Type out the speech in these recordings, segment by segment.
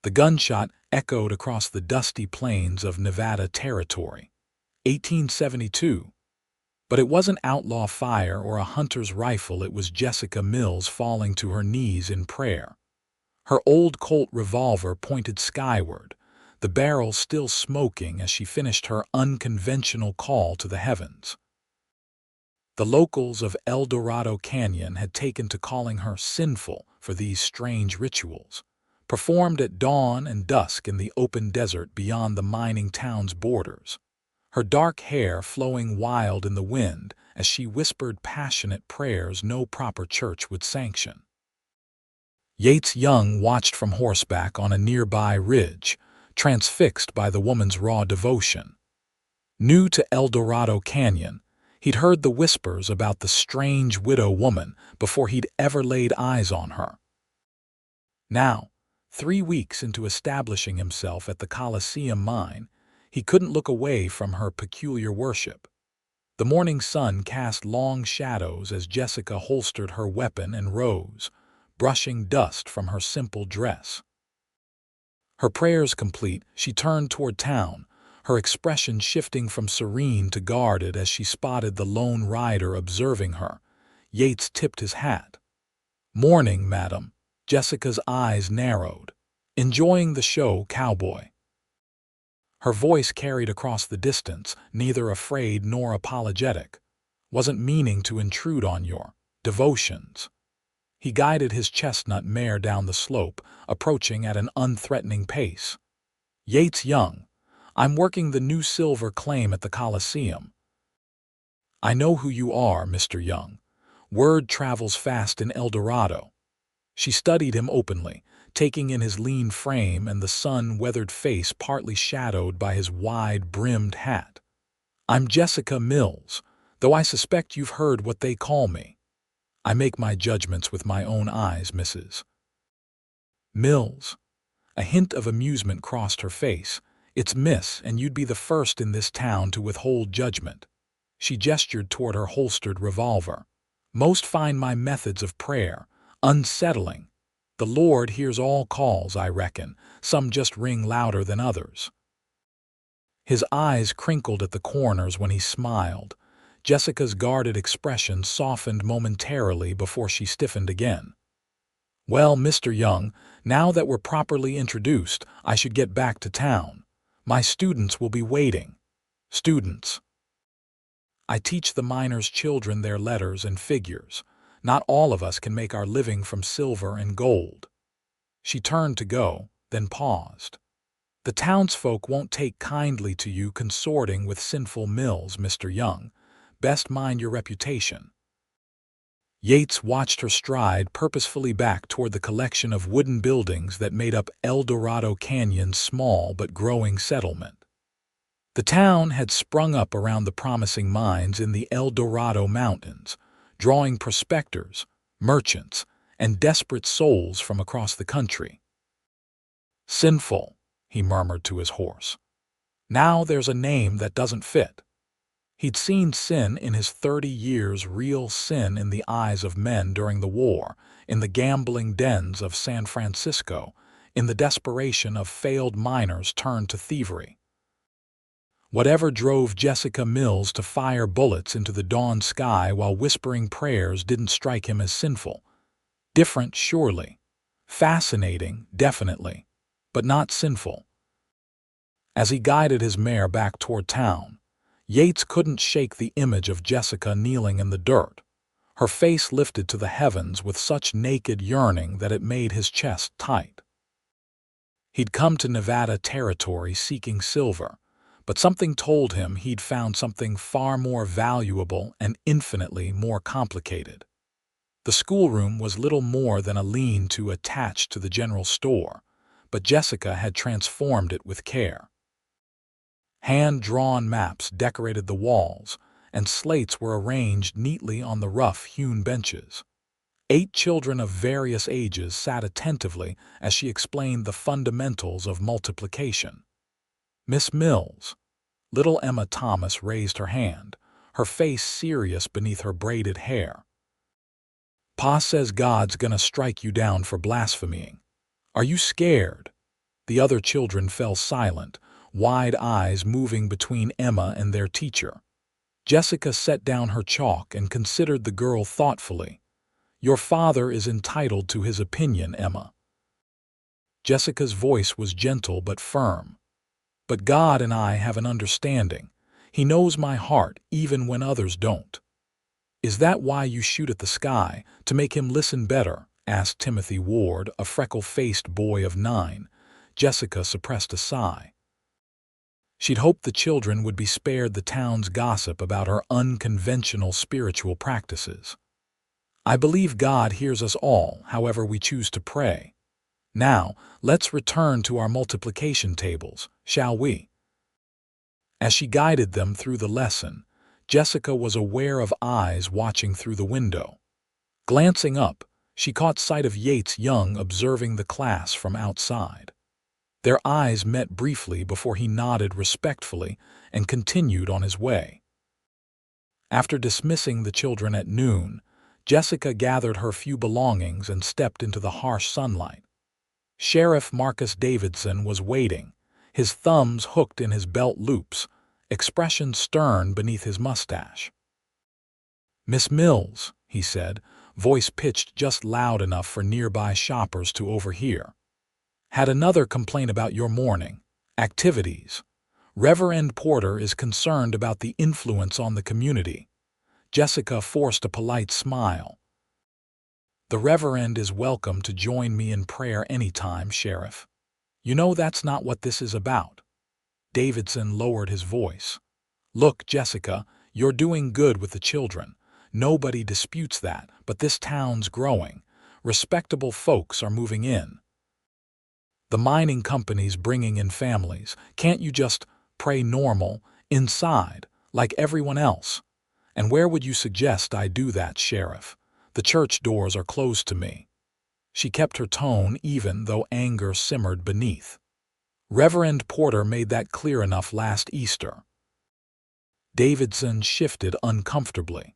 The gunshot echoed across the dusty plains of Nevada Territory. 1872. But it wasn't outlaw fire or a hunter's rifle, it was Jessica Mills falling to her knees in prayer. Her old Colt revolver pointed skyward, the barrel still smoking as she finished her unconventional call to the heavens. The locals of El Dorado Canyon had taken to calling her Sinful for these strange rituals, performed at dawn and dusk in the open desert beyond the mining town's borders, her dark hair flowing wild in the wind as she whispered passionate prayers no proper church would sanction. Yates Young watched from horseback on a nearby ridge, transfixed by the woman's raw devotion. New to El Dorado Canyon, he'd heard the whispers about the strange widow woman before he'd ever laid eyes on her. Now, 3 weeks into establishing himself at the Coliseum mine, he couldn't look away from her peculiar worship. The morning sun cast long shadows as Jessica holstered her weapon and rose, brushing dust from her simple dress. Her prayers complete, she turned toward town, her expression shifting from serene to guarded as she spotted the lone rider observing her. Yates tipped his hat. "Morning, madam." Jessica's eyes narrowed. "Enjoying the show, Cowboy?" Her voice carried across the distance, neither afraid nor apologetic. "Wasn't meaning to intrude on your devotions." He guided his chestnut mare down the slope, approaching at an unthreatening pace. "Yates Young, I'm working the new silver claim at the Coliseum." "I know who you are, Mr. Young. Word travels fast in El Dorado." She studied him openly, taking in his lean frame and the sun-weathered face partly shadowed by his wide-brimmed hat. "I'm Jessica Mills, though I suspect you've heard what they call me. I make my judgments with my own eyes, Mrs. Mills." A hint of amusement crossed her face. "It's Miss, and you'd be the first in this town to withhold judgment." She gestured toward her holstered revolver. "Most find my methods of prayer unsettling. The Lord hears all calls, I reckon. Some just ring louder than others." His eyes crinkled at the corners when he smiled. Jessica's guarded expression softened momentarily before she stiffened again. "Well, Mr. Young, now that we're properly introduced, I should get back to town. My students will be waiting." "Students?" "I teach the miners' children their letters and figures. Not all of us can make our living from silver and gold." She turned to go, then paused. "The townsfolk won't take kindly to you consorting with Sinful Mills, Mr. Young. Best mind your reputation." Yates watched her stride purposefully back toward the collection of wooden buildings that made up El Dorado Canyon's small but growing settlement. The town had sprung up around the promising mines in the El Dorado Mountains, drawing prospectors, merchants, and desperate souls from across the country. "Sinful," he murmured to his horse. "Now there's a name that doesn't fit." He'd seen sin in his 30 years, real sin in the eyes of men during the war, in the gambling dens of San Francisco, in the desperation of failed miners turned to thievery. Whatever drove Jessica Mills to fire bullets into the dawn sky while whispering prayers didn't strike him as sinful. Different, surely. Fascinating, definitely. But not sinful. As he guided his mare back toward town, Yates couldn't shake the image of Jessica kneeling in the dirt, her face lifted to the heavens with such naked yearning that it made his chest tight. He'd come to Nevada Territory seeking silver, but something told him he'd found something far more valuable and infinitely more complicated. The schoolroom was little more than a lean-to attached to the general store, but Jessica had transformed it with care. Hand-drawn maps decorated the walls, and slates were arranged neatly on the rough-hewn benches. 8 children of various ages sat attentively as she explained the fundamentals of multiplication. "Miss Mills." Little Emma Thomas raised her hand, her face serious beneath her braided hair. "Pa says God's gonna strike you down for blaspheming. Are you scared?" The other children fell silent, wide eyes moving between Emma and their teacher. Jessica set down her chalk and considered the girl thoughtfully. "Your father is entitled to his opinion, Emma." Jessica's voice was gentle but firm. "But God and I have an understanding. He knows my heart even when others don't." "Is that why you shoot at the sky, to make him listen better?" asked Timothy Ward, a freckle-faced boy of 9. Jessica suppressed a sigh. She'd hoped the children would be spared the town's gossip about her unconventional spiritual practices. "I believe God hears us all, however we choose to pray. Now, let's return to our multiplication tables, shall we?" As she guided them through the lesson, Jessica was aware of eyes watching through the window. Glancing up, she caught sight of Yates Young observing the class from outside. Their eyes met briefly before he nodded respectfully and continued on his way. After dismissing the children at noon, Jessica gathered her few belongings and stepped into the harsh sunlight. Sheriff Marcus Davidson was waiting, his thumbs hooked in his belt loops, expression stern beneath his mustache. "Miss Mills," he said, voice pitched just loud enough for nearby shoppers to overhear. "Had another complaint about your morning activities. Reverend Porter is concerned about the influence on the community." Jessica forced a polite smile. "The Reverend is welcome to join me in prayer anytime, Sheriff. You know that's not what this is about." Davidson lowered his voice. "Look, Jessica, you're doing good with the children. Nobody disputes that, but this town's growing. Respectable folks are moving in. The mining company's bringing in families. Can't you just pray normal, inside, like everyone else? And where would you suggest I do that, Sheriff? The church doors are closed to me." She kept her tone even though anger simmered beneath. "Reverend Porter made that clear enough last Easter." Davidson shifted uncomfortably.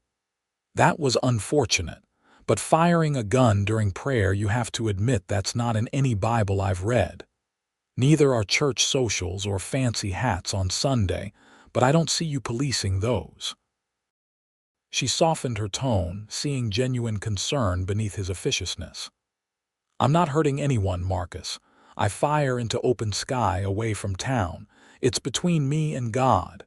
"That was unfortunate. But firing a gun during prayer, you have to admit that's not in any Bible I've read. Neither are church socials or fancy hats on Sunday, but I don't see you policing those." She softened her tone, seeing genuine concern beneath his officiousness. "I'm not hurting anyone, Marcus. I fire into open sky away from town. It's between me and God.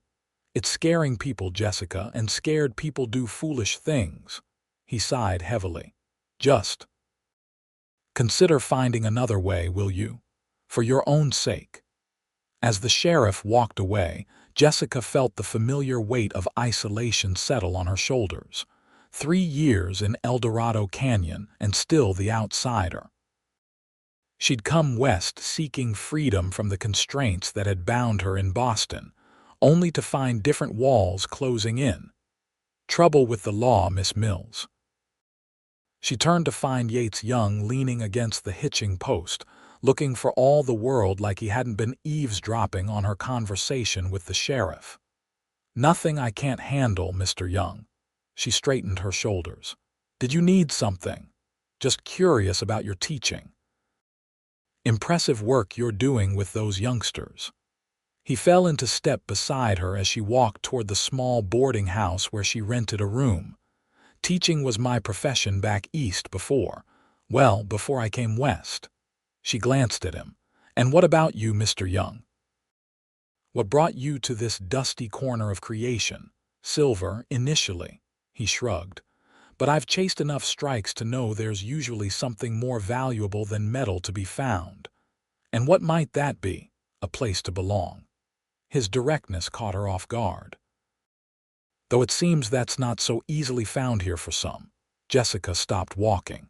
It's scaring people, Jessica, and scared people do foolish things." He sighed heavily. "Just consider finding another way, will you? For your own sake." As the sheriff walked away, Jessica felt the familiar weight of isolation settle on her shoulders. 3 years in El Dorado Canyon and still the outsider. She'd come west seeking freedom from the constraints that had bound her in Boston, only to find different walls closing in. Trouble with the law, Miss Mills. She turned to find Yates Young leaning against the hitching post, looking for all the world like he hadn't been eavesdropping on her conversation with the sheriff. "Nothing I can't handle, Mr. Young." She straightened her shoulders. "Did you need something? Just curious about your teaching. Impressive work you're doing with those youngsters." He fell into step beside her as she walked toward the small boarding house where she rented a room. "Teaching was my profession back east before I came west." She glanced at him. "And what about you, Mr. Young? What brought you to this dusty corner of creation?" "Silver, initially," he shrugged. "But I've chased enough strikes to know there's usually something more valuable than metal to be found." "And what might that be?" "A place to belong." His directness caught her off guard. "Though it seems that's not so easily found here for some." Jessica stopped walking.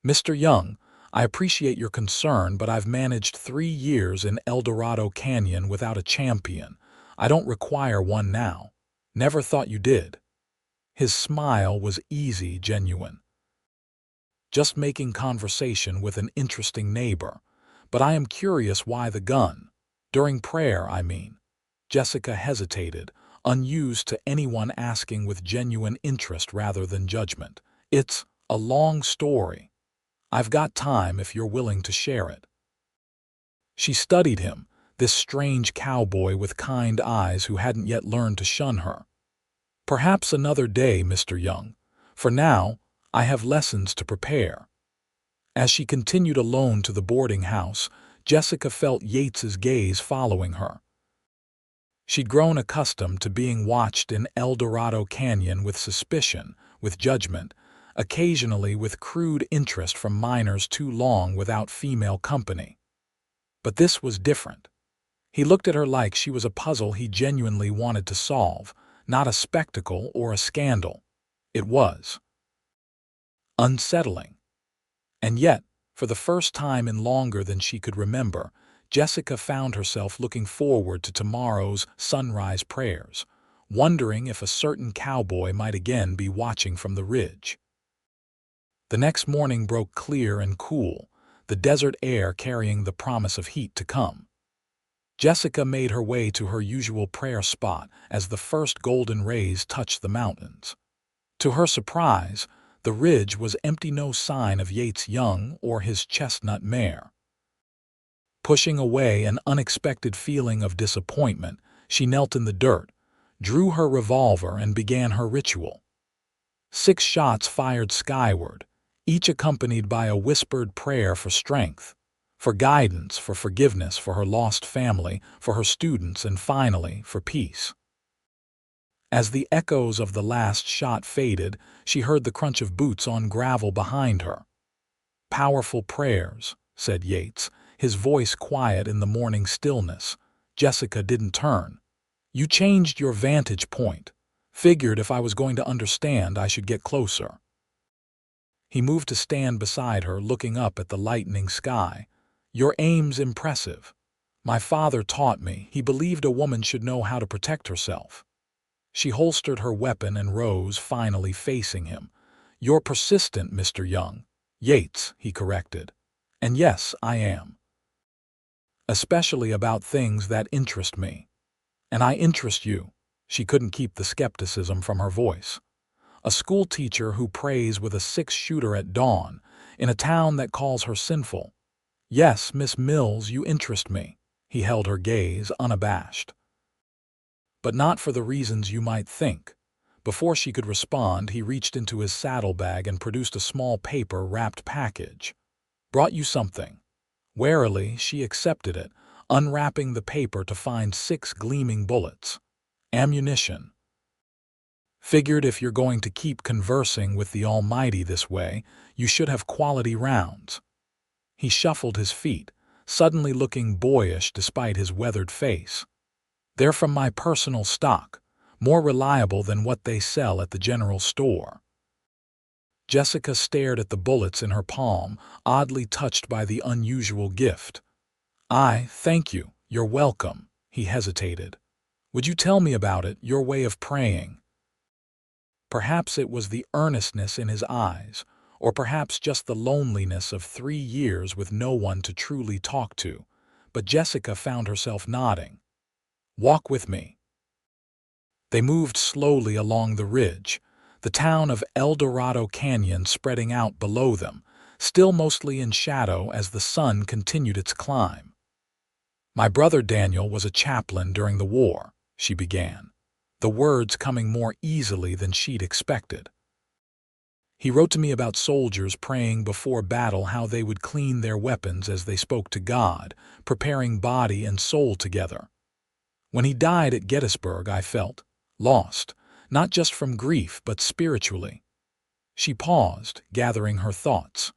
"Mr. Young, I appreciate your concern, but I've managed 3 years in El Dorado Canyon without a champion. I don't require one now. Never thought you did." His smile was easy, genuine. "Just making conversation with an interesting neighbor. But I am curious why the gun. During prayer, I mean." Jessica hesitated, unused to anyone asking with genuine interest rather than judgment. "It's a long story. I've got time if you're willing to share it." She studied him, this strange cowboy with kind eyes who hadn't yet learned to shun her. "Perhaps another day, Mr. Young. For now, I have lessons to prepare." As she continued alone to the boarding house, Jessica felt Yates's gaze following her. She'd grown accustomed to being watched in El Dorado Canyon with suspicion, with judgment, occasionally with crude interest from minors too long without female company. But this was different. He looked at her like she was a puzzle he genuinely wanted to solve, not a spectacle or a scandal. It was unsettling. And yet, for the first time in longer than she could remember, Jessica found herself looking forward to tomorrow's sunrise prayers, wondering if a certain cowboy might again be watching from the ridge. The next morning broke clear and cool, the desert air carrying the promise of heat to come. Jessica made her way to her usual prayer spot as the first golden rays touched the mountains. To her surprise, the ridge was empty, no sign of Yates Young or his chestnut mare. Pushing away an unexpected feeling of disappointment, she knelt in the dirt, drew her revolver and began her ritual. 6 shots fired skyward, each accompanied by a whispered prayer for strength, for guidance, for forgiveness, for her lost family, for her students, and finally, for peace. As the echoes of the last shot faded, she heard the crunch of boots on gravel behind her. "Powerful prayers," said Yates, his voice quiet in the morning stillness. Jessica didn't turn. "You changed your vantage point. Figured if I was going to understand, I should get closer." He moved to stand beside her, looking up at the lightening sky. "Your aim's impressive. My father taught me. He believed a woman should know how to protect herself." She holstered her weapon and rose, finally facing him. "You're persistent, Mr. Young." "Yates," he corrected. "And yes, I am. Especially about things that interest me. And I interest you." She couldn't keep the skepticism from her voice. "A schoolteacher who prays with a 6-shooter at dawn, in a town that calls her sinful. Yes, Miss Mills, you interest me." He held her gaze, unabashed. "But not for the reasons you might think." Before she could respond, he reached into his saddlebag and produced a small paper-wrapped package. "Brought you something." Warily, she accepted it, unwrapping the paper to find 6 gleaming bullets. "Ammunition." "Figured if you're going to keep conversing with the Almighty this way, you should have quality rounds." He shuffled his feet, suddenly looking boyish despite his weathered face. "They're from my personal stock, more reliable than what they sell at the general store." Jessica stared at the bullets in her palm, oddly touched by the unusual gift. Thank you, you're welcome," he hesitated. "Would you tell me about it, your way of praying?" Perhaps it was the earnestness in his eyes, or perhaps just the loneliness of 3 years with no one to truly talk to, but Jessica found herself nodding. "Walk with me." They moved slowly along the ridge, the town of El Dorado Canyon spreading out below them, still mostly in shadow as the sun continued its climb. "My brother Daniel was a chaplain during the war," she began, the words coming more easily than she'd expected. "He wrote to me about soldiers praying before battle, how they would clean their weapons as they spoke to God, preparing body and soul together. When he died at Gettysburg, I felt lost, not just from grief, but spiritually." She paused, gathering her thoughts.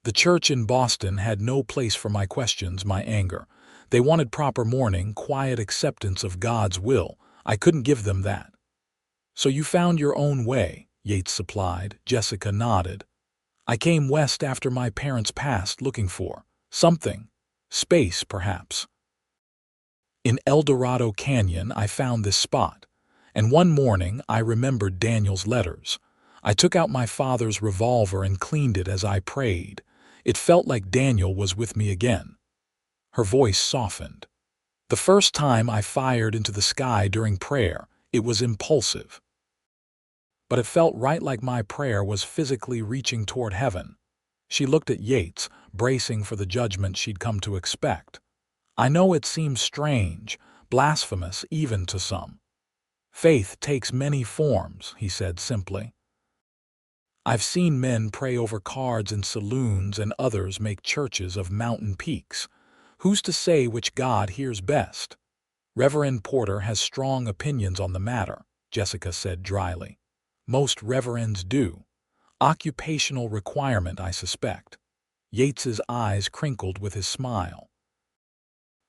"The church in Boston had no place for my questions, my anger. They wanted proper mourning, quiet acceptance of God's will. I couldn't give them that." "So you found your own way," Yates supplied. Jessica nodded. "I came west after my parents passed, looking for something. Space, perhaps. In El Dorado Canyon, I found this spot. And one morning, I remembered Daniel's letters. I took out my father's revolver and cleaned it as I prayed. It felt like Daniel was with me again." Her voice softened. "The first time I fired into the sky during prayer, it was impulsive. But it felt right, like my prayer was physically reaching toward heaven." She looked at Yates, bracing for the judgment she'd come to expect. "I know it seems strange, blasphemous even to some. Faith takes many forms," he said simply. "I've seen men pray over cards in saloons and others make churches of mountain peaks. Who's to say which God hears best?" "Reverend Porter has strong opinions on the matter," Jessica said dryly. "Most reverends do. Occupational requirement, I suspect." Yates's eyes crinkled with his smile.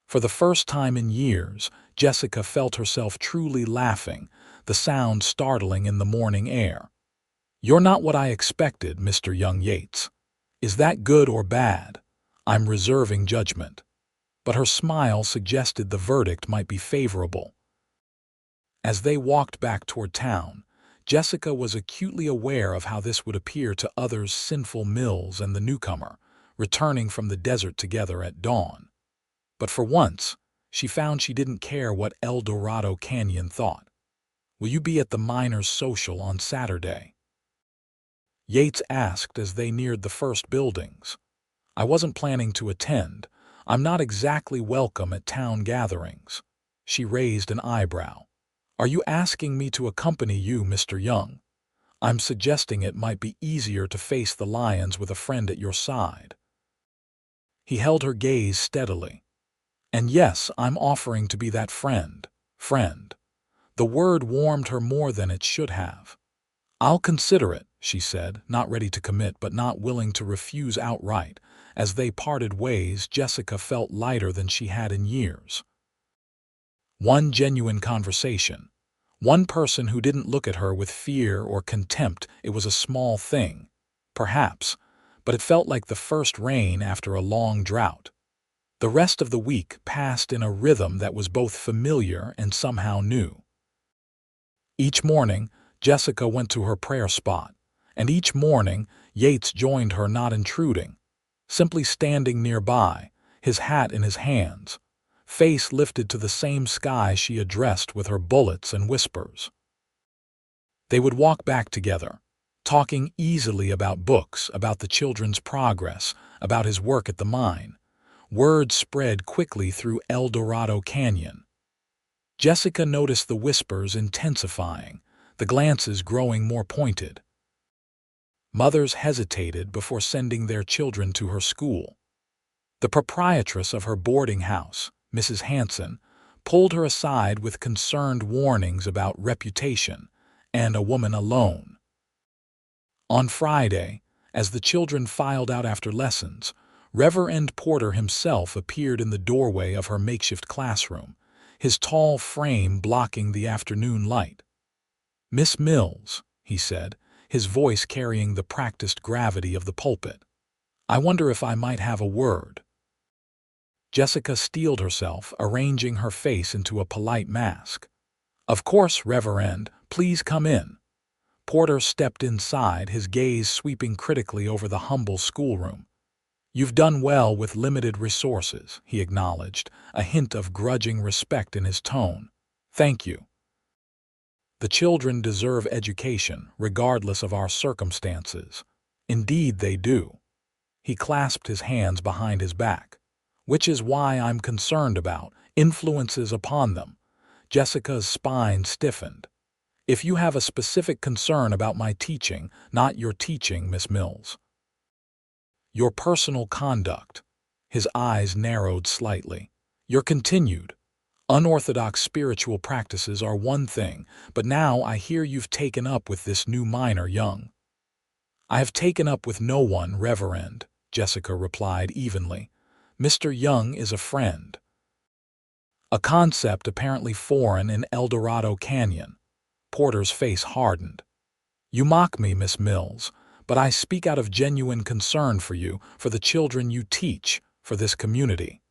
For the first time in years, Jessica felt herself truly laughing, the sound startling in the morning air. "You're not what I expected, Mr. Young Yates. Is that good or bad? I'm reserving judgment." But her smile suggested the verdict might be favorable. As they walked back toward town, Jessica was acutely aware of how this would appear to others, Sinful Mills and the newcomer, returning from the desert together at dawn. But for once, she found she didn't care what El Dorado Canyon thought. "Will you be at the miners' social on Saturday?" Yates asked as they neared the first buildings. "I wasn't planning to attend. I'm not exactly welcome at town gatherings." She raised an eyebrow. "Are you asking me to accompany you, Mr. Young? I'm suggesting it might be easier to face the lions with a friend at your side." He held her gaze steadily. "And yes, I'm offering to be that friend. Friend." The word warmed her more than it should have. "I'll consider it," she said, not ready to commit but not willing to refuse outright. As they parted ways, Jessica felt lighter than she had in years. One genuine conversation. One person who didn't look at her with fear or contempt. It was a small thing, perhaps, but it felt like the first rain after a long drought. The rest of the week passed in a rhythm that was both familiar and somehow new. Each morning, Jessica went to her prayer spot, and each morning, Yates joined her, not intruding, simply standing nearby, his hat in his hands, face lifted to the same sky she addressed with her bullets and whispers. They would walk back together, talking easily about books, about the children's progress, about his work at the mine. Word spread quickly through El Dorado Canyon. Jessica noticed the whispers intensifying, the glances growing more pointed. Mothers hesitated before sending their children to her school. The proprietress of her boarding house, Mrs. Hanson, pulled her aside with concerned warnings about reputation and a woman alone. On Friday, as the children filed out after lessons, Reverend Porter himself appeared in the doorway of her makeshift classroom, his tall frame blocking the afternoon light. "Miss Mills," he said, his voice carrying the practiced gravity of the pulpit, "I wonder if I might have a word." Jessica steeled herself, arranging her face into a polite mask. "Of course, Reverend, please come in." Porter stepped inside, his gaze sweeping critically over the humble schoolroom. "You've done well with limited resources," he acknowledged, a hint of grudging respect in his tone. "Thank you. The children deserve education, regardless of our circumstances. Indeed they do." He clasped his hands behind his back. "Which is why I'm concerned about influences upon them." Jessica's spine stiffened. "If you have a specific concern about my teaching, not your teaching, Miss Mills. Your personal conduct." His eyes narrowed slightly. "Your continued, unorthodox spiritual practices are one thing, but now I hear you've taken up with this new miner, Young." "I have taken up with no one, Reverend," Jessica replied evenly. "Mr. Young is a friend." A concept apparently foreign in El Dorado Canyon. Porter's face hardened. "You mock me, Miss Mills, but I speak out of genuine concern for you, for the children you teach, for this community.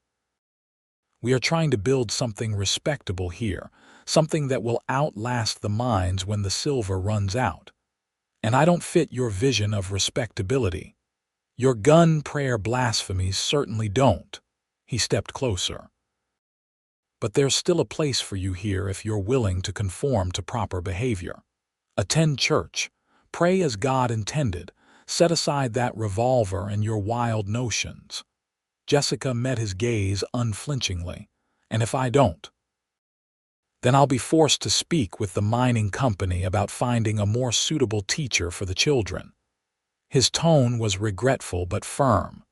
We are trying to build something respectable here, something that will outlast the mines when the silver runs out. And I don't fit your vision of respectability. Your gun prayer blasphemies certainly don't." He stepped closer. "But there's still a place for you here if you're willing to conform to proper behavior. Attend church, pray as God intended, Set aside that revolver and your wild notions." Jessica met his gaze unflinchingly. "And if I don't? Then I'll be forced to speak with the mining company about finding a more suitable teacher for the children." His tone was regretful but firm.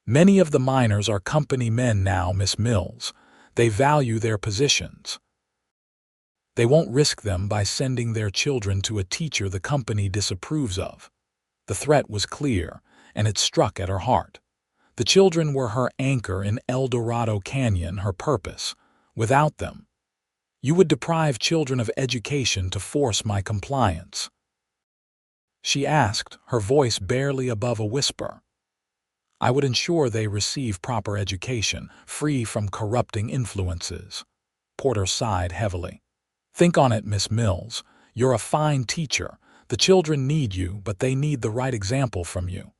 "Many of the miners are company men now, Miss Mills. They value their positions. They won't risk them by sending their children to a teacher the company disapproves of." The threat was clear, and it struck at her heart. The children were her anchor in El Dorado Canyon, her purpose. Without them, "You would deprive children of education to force my compliance?" she asked, her voice barely above a whisper. "I would ensure they receive proper education, free from corrupting influences." Porter sighed heavily. "Think on it, Miss Mills. You're a fine teacher. The children need you, but they need the right example from you."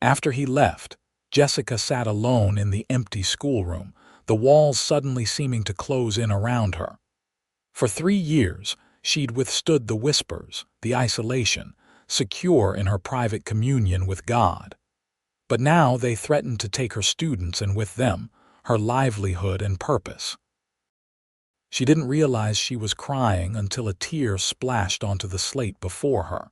After he left, Jessica sat alone in the empty schoolroom, the walls suddenly seeming to close in around her. For 3 years, she'd withstood the whispers, the isolation, secure in her private communion with God. But now they threatened to take her students and with them, her livelihood and purpose. She didn't realize she was crying until a tear splashed onto the slate before her.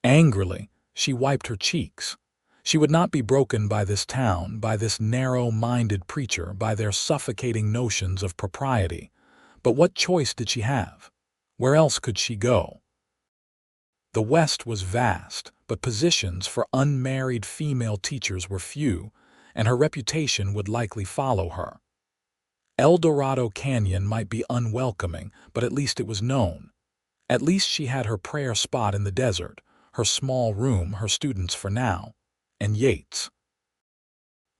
Angrily, she wiped her cheeks. She would not be broken by this town, by this narrow-minded preacher, by their suffocating notions of propriety. But what choice did she have? Where else could she go? The West was vast, but positions for unmarried female teachers were few, and her reputation would likely follow her. El Dorado Canyon might be unwelcoming, but at least it was known. At least she had her prayer spot in the desert, her small room, her students for now, and Yates.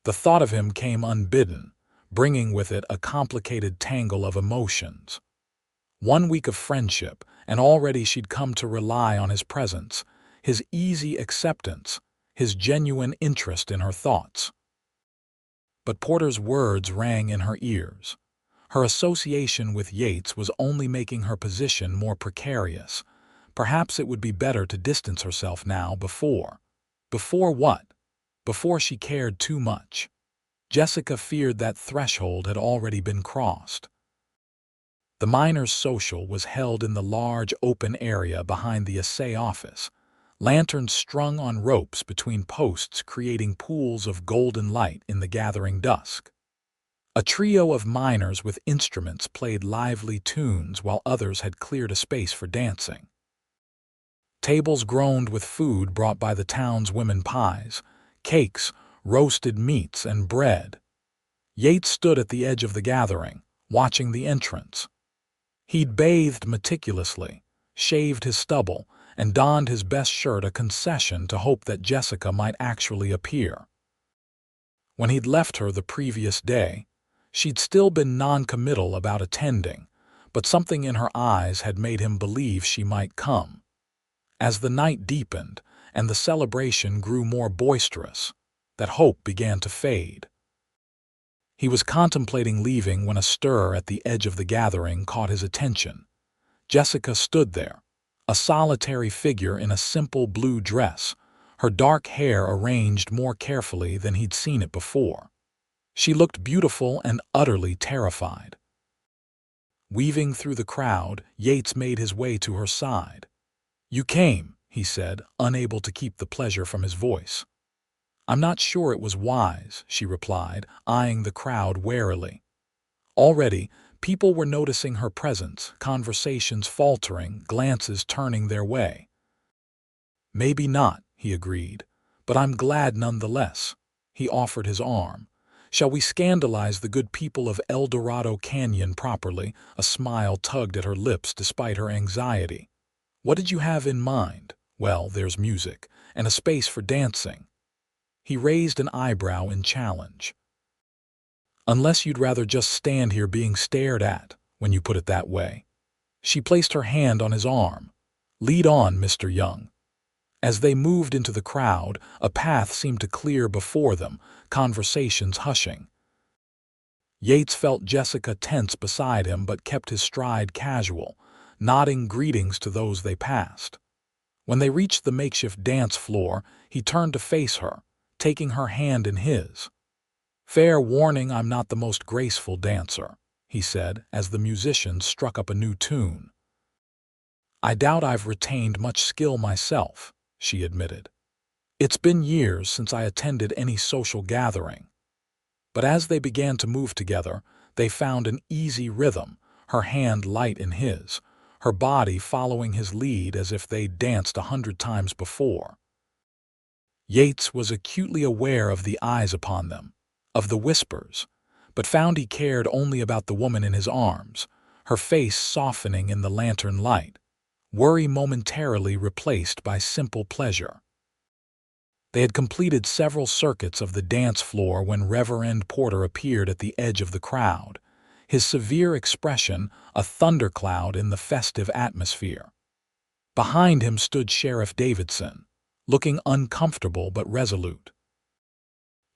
The thought of him came unbidden, bringing with it a complicated tangle of emotions. 1 week of friendship, and already she'd come to rely on his presence, his easy acceptance, his genuine interest in her thoughts. But Porter's words rang in her ears. Her association with Yates was only making her position more precarious. Perhaps it would be better to distance herself now before. Before what? Before she cared too much. Jessica feared that threshold had already been crossed. The miners' social was held in the large open area behind the assay office, lanterns strung on ropes between posts creating pools of golden light in the gathering dusk. A trio of miners with instruments played lively tunes while others had cleared a space for dancing. Tables groaned with food brought by the town's women: pies, cakes, roasted meats, and bread. Yates stood at the edge of the gathering, watching the entrance. He'd bathed meticulously, shaved his stubble, and donned his best shirt, a concession to hope that Jessica might actually appear. When he'd left her the previous day, she'd still been non-committal about attending, but something in her eyes had made him believe she might come. As the night deepened and the celebration grew more boisterous, that hope began to fade. He was contemplating leaving when a stir at the edge of the gathering caught his attention. Jessica stood there, a solitary figure in a simple blue dress, her dark hair arranged more carefully than he'd seen it before. She looked beautiful and utterly terrified. Weaving through the crowd, Yates made his way to her side. "You came," he said, unable to keep the pleasure from his voice. "I'm not sure it was wise," she replied, eyeing the crowd warily. Already, people were noticing her presence, conversations faltering, glances turning their way. "Maybe not," he agreed, "but I'm glad nonetheless." He offered his arm. "Shall we scandalize the good people of El Dorado Canyon properly?" A smile tugged at her lips despite her anxiety. "What did you have in mind?" "Well, there's music, and a space for dancing." He raised an eyebrow in challenge. "Unless you'd rather just stand here being stared at, when you put it that way." She placed her hand on his arm. "Lead on, Mr. Young." As they moved into the crowd, a path seemed to clear before them, conversations hushing. Yates felt Jessica tense beside him but kept his stride casual, nodding greetings to those they passed. When they reached the makeshift dance floor, he turned to face her, taking her hand in his. "Fair warning, I'm not the most graceful dancer," he said as the musicians struck up a new tune. "I doubt I've retained much skill myself," she admitted. "It's been years since I attended any social gathering." But as they began to move together, they found an easy rhythm, her hand light in his, her body following his lead as if they'd danced 100 times before. Yates was acutely aware of the eyes upon them, of the whispers, but found he cared only about the woman in his arms, her face softening in the lantern light, worry momentarily replaced by simple pleasure. They had completed several circuits of the dance floor when Reverend Porter appeared at the edge of the crowd, his severe expression a thundercloud in the festive atmosphere. Behind him stood Sheriff Davidson, looking uncomfortable but resolute.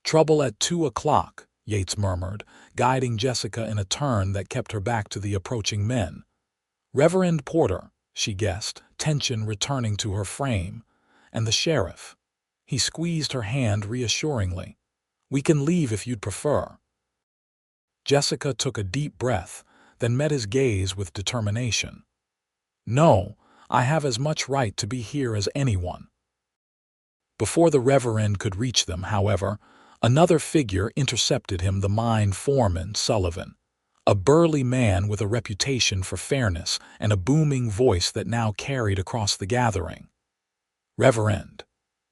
"Trouble at 2 o'clock, Yates murmured, guiding Jessica in a turn that kept her back to the approaching men. "Reverend Porter," she guessed, tension returning to her frame, "and the sheriff." He squeezed her hand reassuringly. "We can leave if you'd prefer." Jessica took a deep breath, then met his gaze with determination. "No, I have as much right to be here as anyone." Before the Reverend could reach them, however, another figure intercepted him, the mine foreman, Sullivan, a burly man with a reputation for fairness and a booming voice that now carried across the gathering. "Reverend,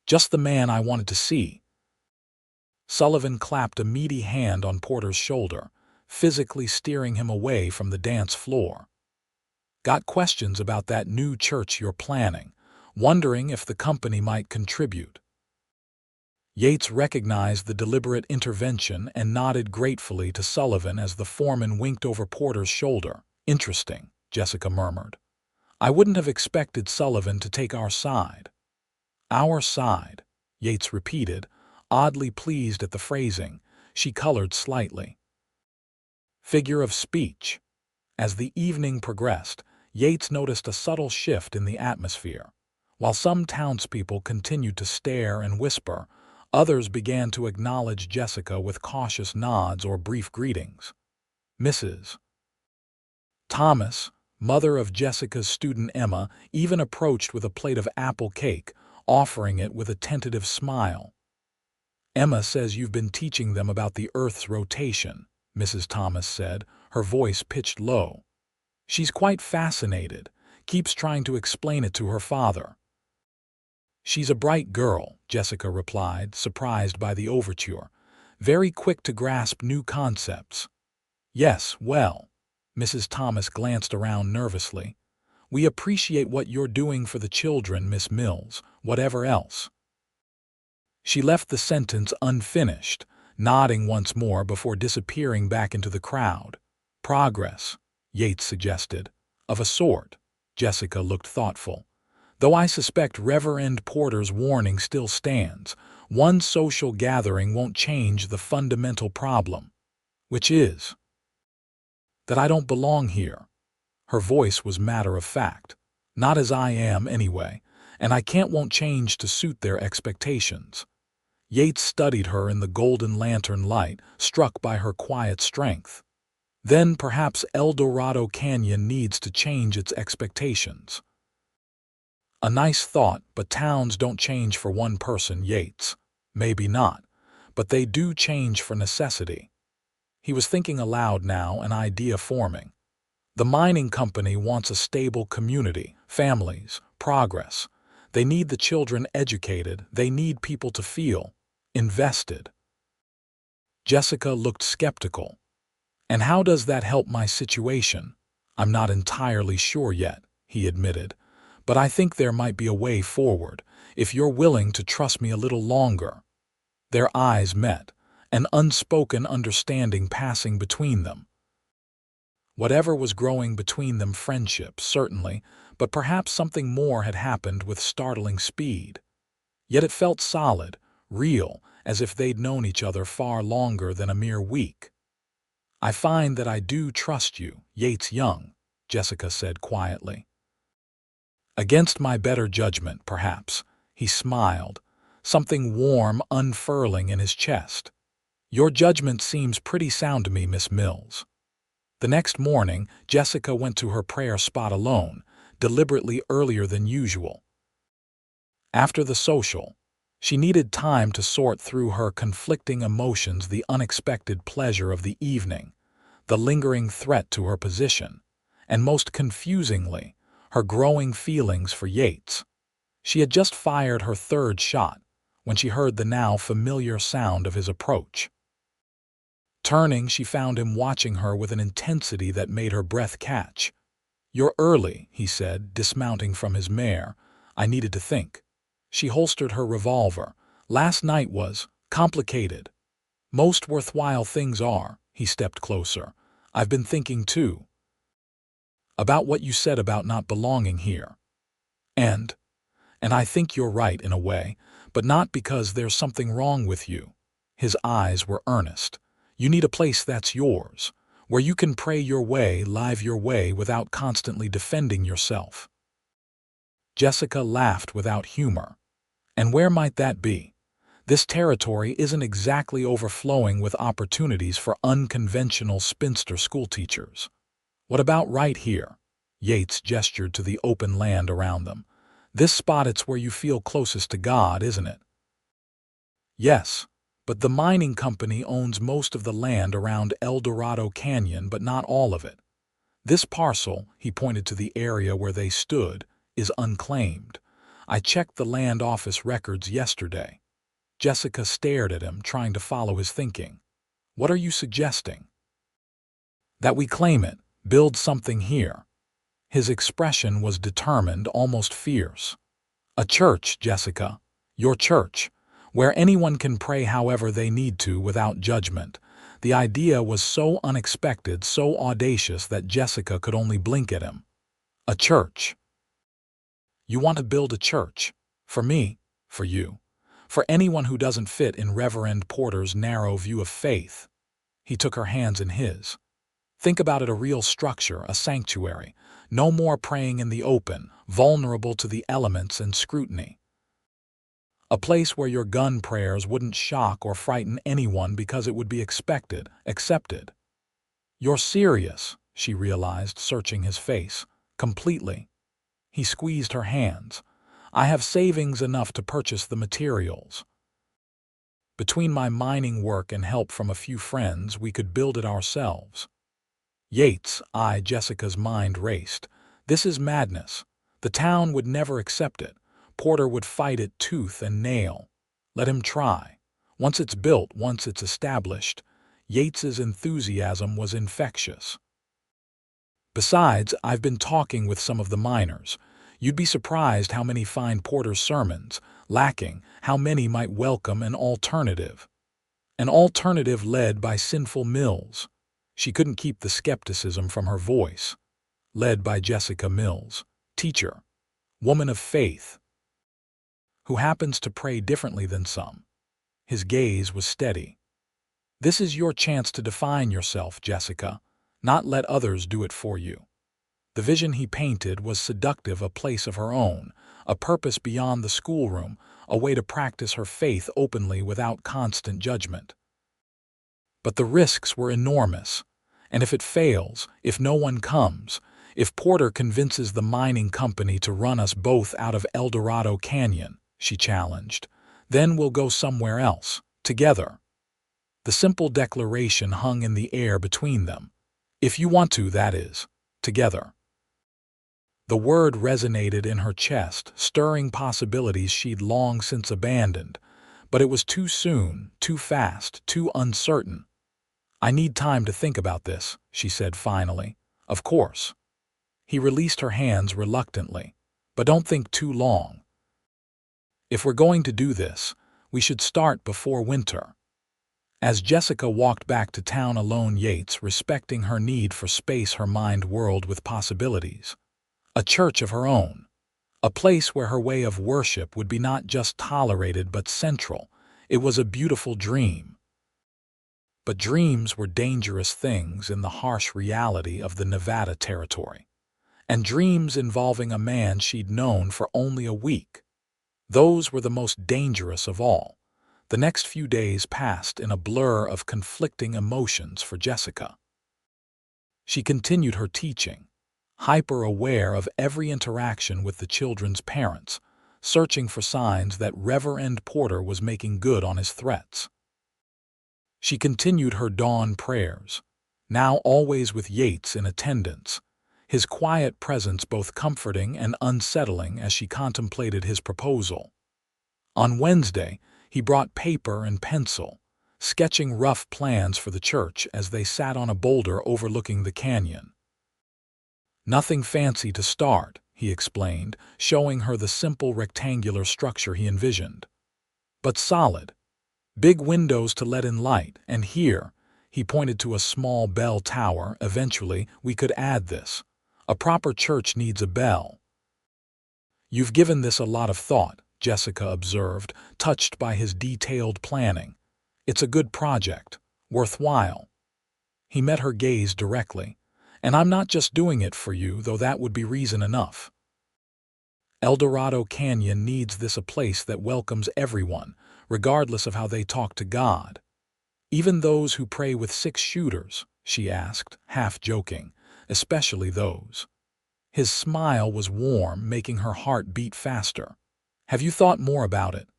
just the man I wanted to see." Sullivan clapped a meaty hand on Porter's shoulder, physically steering him away from the dance floor. "Got questions about that new church you're planning, wondering if the company might contribute." Yates recognized the deliberate intervention and nodded gratefully to Sullivan as the foreman winked over Porter's shoulder. "Interesting," Jessica murmured. "I wouldn't have expected Sullivan to take our side." "Our side," Yates repeated, oddly pleased at the phrasing. She colored slightly. Figure of speech. As the evening progressed, Yates noticed a subtle shift in the atmosphere. While some townspeople continued to stare and whisper, others began to acknowledge Jessica with cautious nods or brief greetings. Mrs. Thomas, mother of Jessica's student Emma, even approached with a plate of apple cake, offering it with a tentative smile. "Emma says you've been teaching them about the Earth's rotation," Mrs. Thomas said, her voice pitched low. "She's quite fascinated, keeps trying to explain it to her father." "She's a bright girl," Jessica replied, surprised by the overture, "very quick to grasp new concepts." "Yes, well," Mrs. Thomas glanced around nervously, "we appreciate what you're doing for the children, Miss Mills, whatever else." She left the sentence unfinished, nodding once more before disappearing back into the crowd. "Progress," Yates suggested. "Of a sort." Jessica looked thoughtful. "Though I suspect Reverend Porter's warning still stands. One social gathering won't change the fundamental problem." "Which is?" "That I don't belong here." Her voice was matter-of-fact. "Not as I am, anyway, and I won't change to suit their expectations." Yates studied her in the golden lantern light, struck by her quiet strength. "Then perhaps El Dorado Canyon needs to change its expectations." "A nice thought, but towns don't change for one person, Yates." "Maybe not, but they do change for necessity." He was thinking aloud now, an idea forming. "The mining company wants a stable community, families, progress. They need the children educated, they need people to feel invested." Jessica looked skeptical. "And how does that help my situation?" "I'm not entirely sure yet," he admitted, "but I think there might be a way forward, if you're willing to trust me a little longer." Their eyes met, an unspoken understanding passing between them. Whatever was growing between them, friendship, certainly, but perhaps something more had happened with startling speed. Yet it felt solid, real, as if they'd known each other far longer than a mere week. "I find that I do trust you, Yates Young," Jessica said quietly. Against my better judgment, perhaps. He smiled, something warm unfurling in his chest. Your judgment seems pretty sound to me, Miss Mills. The next morning, Jessica went to her prayer spot alone, deliberately earlier than usual. After the social, she needed time to sort through her conflicting emotions, the unexpected pleasure of the evening, the lingering threat to her position, and most confusingly, her growing feelings for Yates. She had just fired her third shot when she heard the now familiar sound of his approach. Turning, she found him watching her with an intensity that made her breath catch. "You're early," he said, dismounting from his mare. "I needed to think." She holstered her revolver. "Last night was complicated. Most worthwhile things are." He stepped closer. "I've been thinking, too, about what you said about not belonging here. And I think you're right in a way, but not because there's something wrong with you." His eyes were earnest. "You need a place that's yours, where you can pray your way, live your way without constantly defending yourself." Jessica laughed without humor. "And where might that be? This territory isn't exactly overflowing with opportunities for unconventional spinster schoolteachers." "What about right here?" Yates gestured to the open land around them. "This spot, it's where you feel closest to God, isn't it?" "Yes, but the mining company owns most of the land around El Dorado Canyon, but not all of it. This parcel," he pointed to the area where they stood, "is unclaimed. I checked the land office records yesterday." Jessica stared at him, trying to follow his thinking. "What are you suggesting?" "That we claim it, build something here." His expression was determined, almost fierce. "A church, Jessica. Your church, where anyone can pray however they need to without judgment." The idea was so unexpected, so audacious that Jessica could only blink at him. "A church. You want to build a church? For me? For you? For anyone who doesn't fit in Reverend Porter's narrow view of faith?" He took her hands in his. "Think about it, a real structure, a sanctuary. No more praying in the open, vulnerable to the elements and scrutiny. A place where your gun prayers wouldn't shock or frighten anyone because it would be accepted." "You're serious," she realized, searching his face. "Completely." He squeezed her hands. "I have savings enough to purchase the materials. Between my mining work and help from a few friends, we could build it ourselves." Jessica's mind raced. "This is madness. The town would never accept it. Porter would fight it tooth and nail." "Let him try. Once it's built, once it's established." Yates's enthusiasm was infectious. "Besides, I've been talking with some of the miners. You'd be surprised how many find Porter's sermons lacking, how many might welcome an alternative. An alternative led by Sinful Mills." She couldn't keep the skepticism from her voice. "Led by Jessica Mills, teacher, woman of faith, who happens to pray differently than some." His gaze was steady. "This is your chance to define yourself, Jessica, not let others do it for you." The vision he painted was seductive, a place of her own, a purpose beyond the schoolroom, a way to practice her faith openly without constant judgment. But the risks were enormous. And if it fails, if no one comes, if Porter convinces the mining company to run us both out of El Dorado Canyon, she challenged, then we'll go somewhere else, together. The simple declaration hung in the air between them. "If you want to, that is, together." The word resonated in her chest, stirring possibilities she'd long since abandoned. But it was too soon, too fast, too uncertain. "I need time to think about this," she said finally. "Of course." He released her hands reluctantly. "But don't think too long. If we're going to do this, we should start before winter." As Jessica walked back to town alone, Yates, respecting her need for space, her mind whirled with possibilities. A church of her own. A place where her way of worship would be not just tolerated but central. It was a beautiful dream. But dreams were dangerous things in the harsh reality of the Nevada territory. and dreams involving a man she'd known for only a week. Those were the most dangerous of all. The next few days passed in a blur of conflicting emotions for Jessica. She continued her teaching, hyper-aware of every interaction with the children's parents, searching for signs that Reverend Porter was making good on his threats. She continued her dawn prayers, now always with Yates in attendance, his quiet presence both comforting and unsettling as she contemplated his proposal. On Wednesday, he brought paper and pencil, sketching rough plans for the church as they sat on a boulder overlooking the canyon. "Nothing fancy to start," he explained, showing her the simple rectangular structure he envisioned. "But solid. Big windows to let in light, and here," he pointed to a small bell tower, "eventually we could add this. A proper church needs a bell." "You've given this a lot of thought," Jessica observed, touched by his detailed planning. "It's a good project, worthwhile." He met her gaze directly. "And I'm not just doing it for you, though that would be reason enough. El Dorado Canyon needs this, a place that welcomes everyone, regardless of how they talk to God." "Even those who pray with 6-shooters?" she asked, half joking. "Especially those." His smile was warm, making her heart beat faster. "Have you thought more about it?"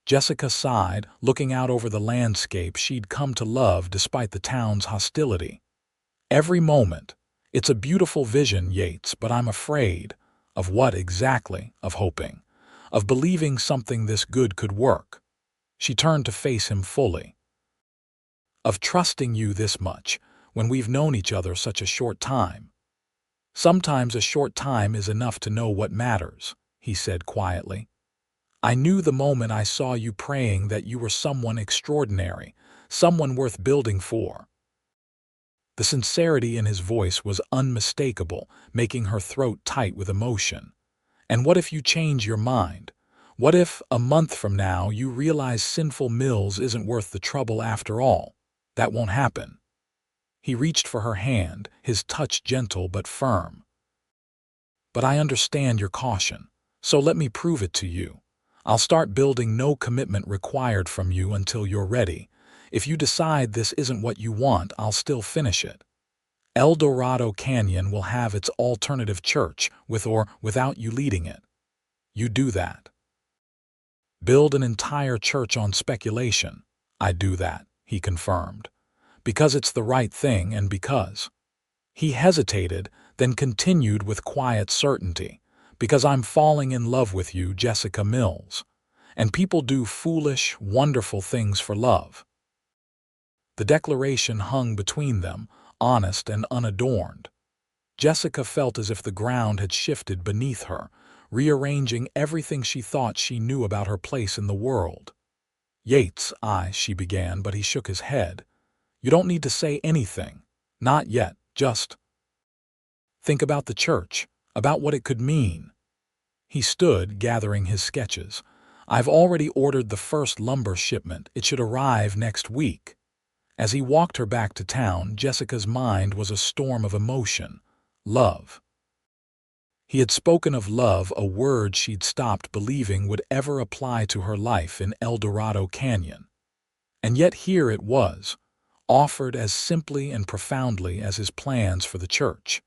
Jessica sighed, looking out over the landscape she'd come to love despite the town's hostility. "Every moment. It's a beautiful vision, Yates, but I'm afraid." "Of what exactly?" "Of hoping. Of believing something this good could work." She turned to face him fully. "Of trusting you this much, when we've known each other such a short time." "Sometimes a short time is enough to know what matters," he said quietly. "I knew the moment I saw you praying that you were someone extraordinary, someone worth building for." The sincerity in his voice was unmistakable, making her throat tight with emotion. "And what if you change your mind? What if, a month from now, you realize Sinful Mills isn't worth the trouble after all? That won't happen." He reached for her hand, his touch gentle but firm. "But I understand your caution, so let me prove it to you. I'll start building, no commitment required from you until you're ready. If you decide this isn't what you want, I'll still finish it. El Dorado Canyon will have its alternative church, with or without you leading it. You do that." "Build an entire church on speculation." "I do that," he confirmed. "Because it's the right thing and because—" He hesitated, then continued with quiet certainty. "Because I'm falling in love with you, Jessica Mills. And people do foolish, wonderful things for love." The declaration hung between them, honest and unadorned. Jessica felt as if the ground had shifted beneath her, rearranging everything she thought she knew about her place in the world. "Yates, she began, but he shook his head. "You don't need to say anything. Not yet, just think about the church, about what it could mean." He stood, gathering his sketches. "I've already ordered the first lumber shipment. It should arrive next week." As he walked her back to town, Jessica's mind was a storm of emotion. Love. He had spoken of love, a word she'd stopped believing would ever apply to her life in El Dorado Canyon. And yet here it was, offered as simply and profoundly as his plans for the church.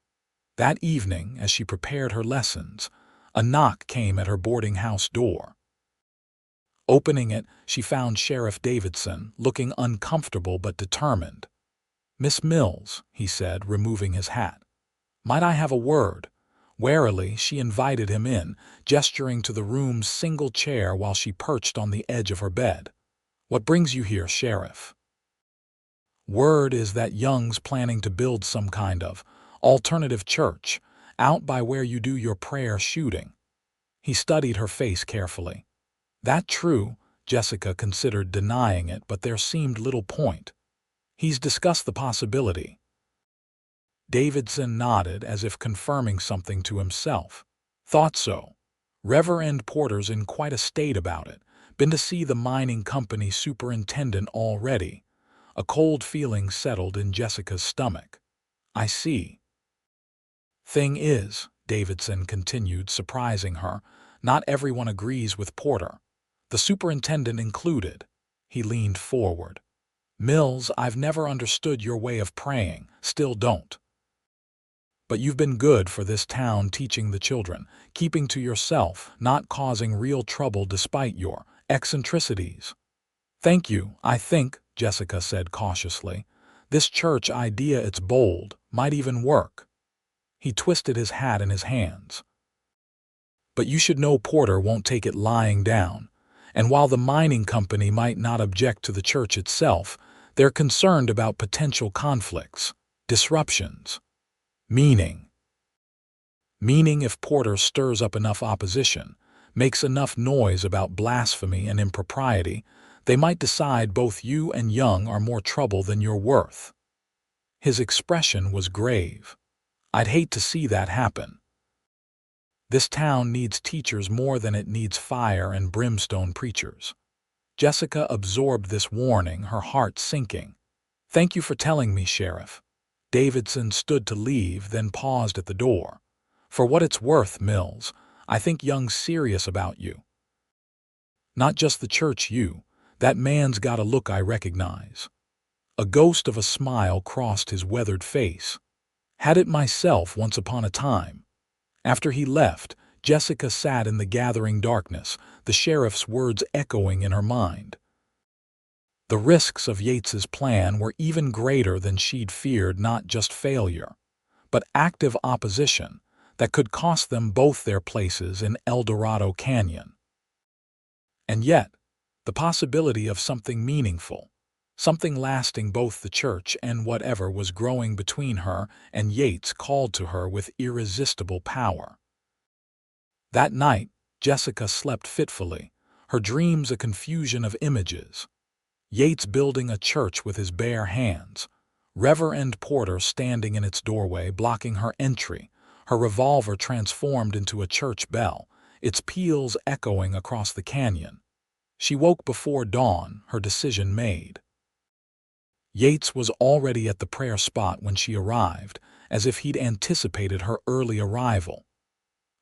That evening, as she prepared her lessons, a knock came at her boarding house door. Opening it, she found Sheriff Davidson, looking uncomfortable but determined. "Miss Mills," he said, removing his hat. "Might I have a word?" Warily, she invited him in, gesturing to the room's single chair while she perched on the edge of her bed. "What brings you here, Sheriff?" "Word is that Young's planning to build some kind of alternative church out by where you do your prayer shooting." He studied her face carefully. "That true?" Jessica considered denying it, but there seemed little point. "He's discussed the possibility." Davidson nodded as if confirming something to himself. "Thought so. Reverend Porter's in quite a state about it. Been to see the mining company superintendent already." A cold feeling settled in Jessica's stomach. "I see." Thing is, Davidson continued, surprising her, not everyone agrees with Porter. The superintendent included. He leaned forward. Mills, I've never understood your way of praying, still don't. But you've been good for this town teaching the children, keeping to yourself, not causing real trouble despite your eccentricities. Thank you, I think, Jessica said cautiously. This church idea, it's bold, might even work. He twisted his hat in his hands. But you should know Porter won't take it lying down. And while the mining company might not object to the church itself, they're concerned about potential conflicts, disruptions. Meaning if Porter stirs up enough opposition, makes enough noise about blasphemy and impropriety, they might decide both you and Young are more trouble than you're worth. His expression was grave. I'd hate to see that happen. This town needs teachers more than it needs fire and brimstone preachers. Jessica absorbed this warning, her heart sinking. Thank you for telling me, Sheriff. Davidson stood to leave, then paused at the door. For what it's worth, Mills, I think Young's serious about you. Not just the church, that man's got a look I recognize. A ghost of a smile crossed his weathered face. Had it myself once upon a time. After he left, Jessica sat in the gathering darkness, the sheriff's words echoing in her mind. The risks of Yates's plan were even greater than she'd feared, not just failure, but active opposition that could cost them both their places in El Dorado Canyon. And yet, the possibility of something meaningful, something lasting both the church and whatever was growing between her and Yates called to her with irresistible power. That night, Jessica slept fitfully, her dreams a confusion of images. Yates building a church with his bare hands, Reverend Porter standing in its doorway blocking her entry, her revolver transformed into a church bell, its peals echoing across the canyon. She woke before dawn, her decision made. Yates was already at the prayer spot when she arrived, as if he'd anticipated her early arrival.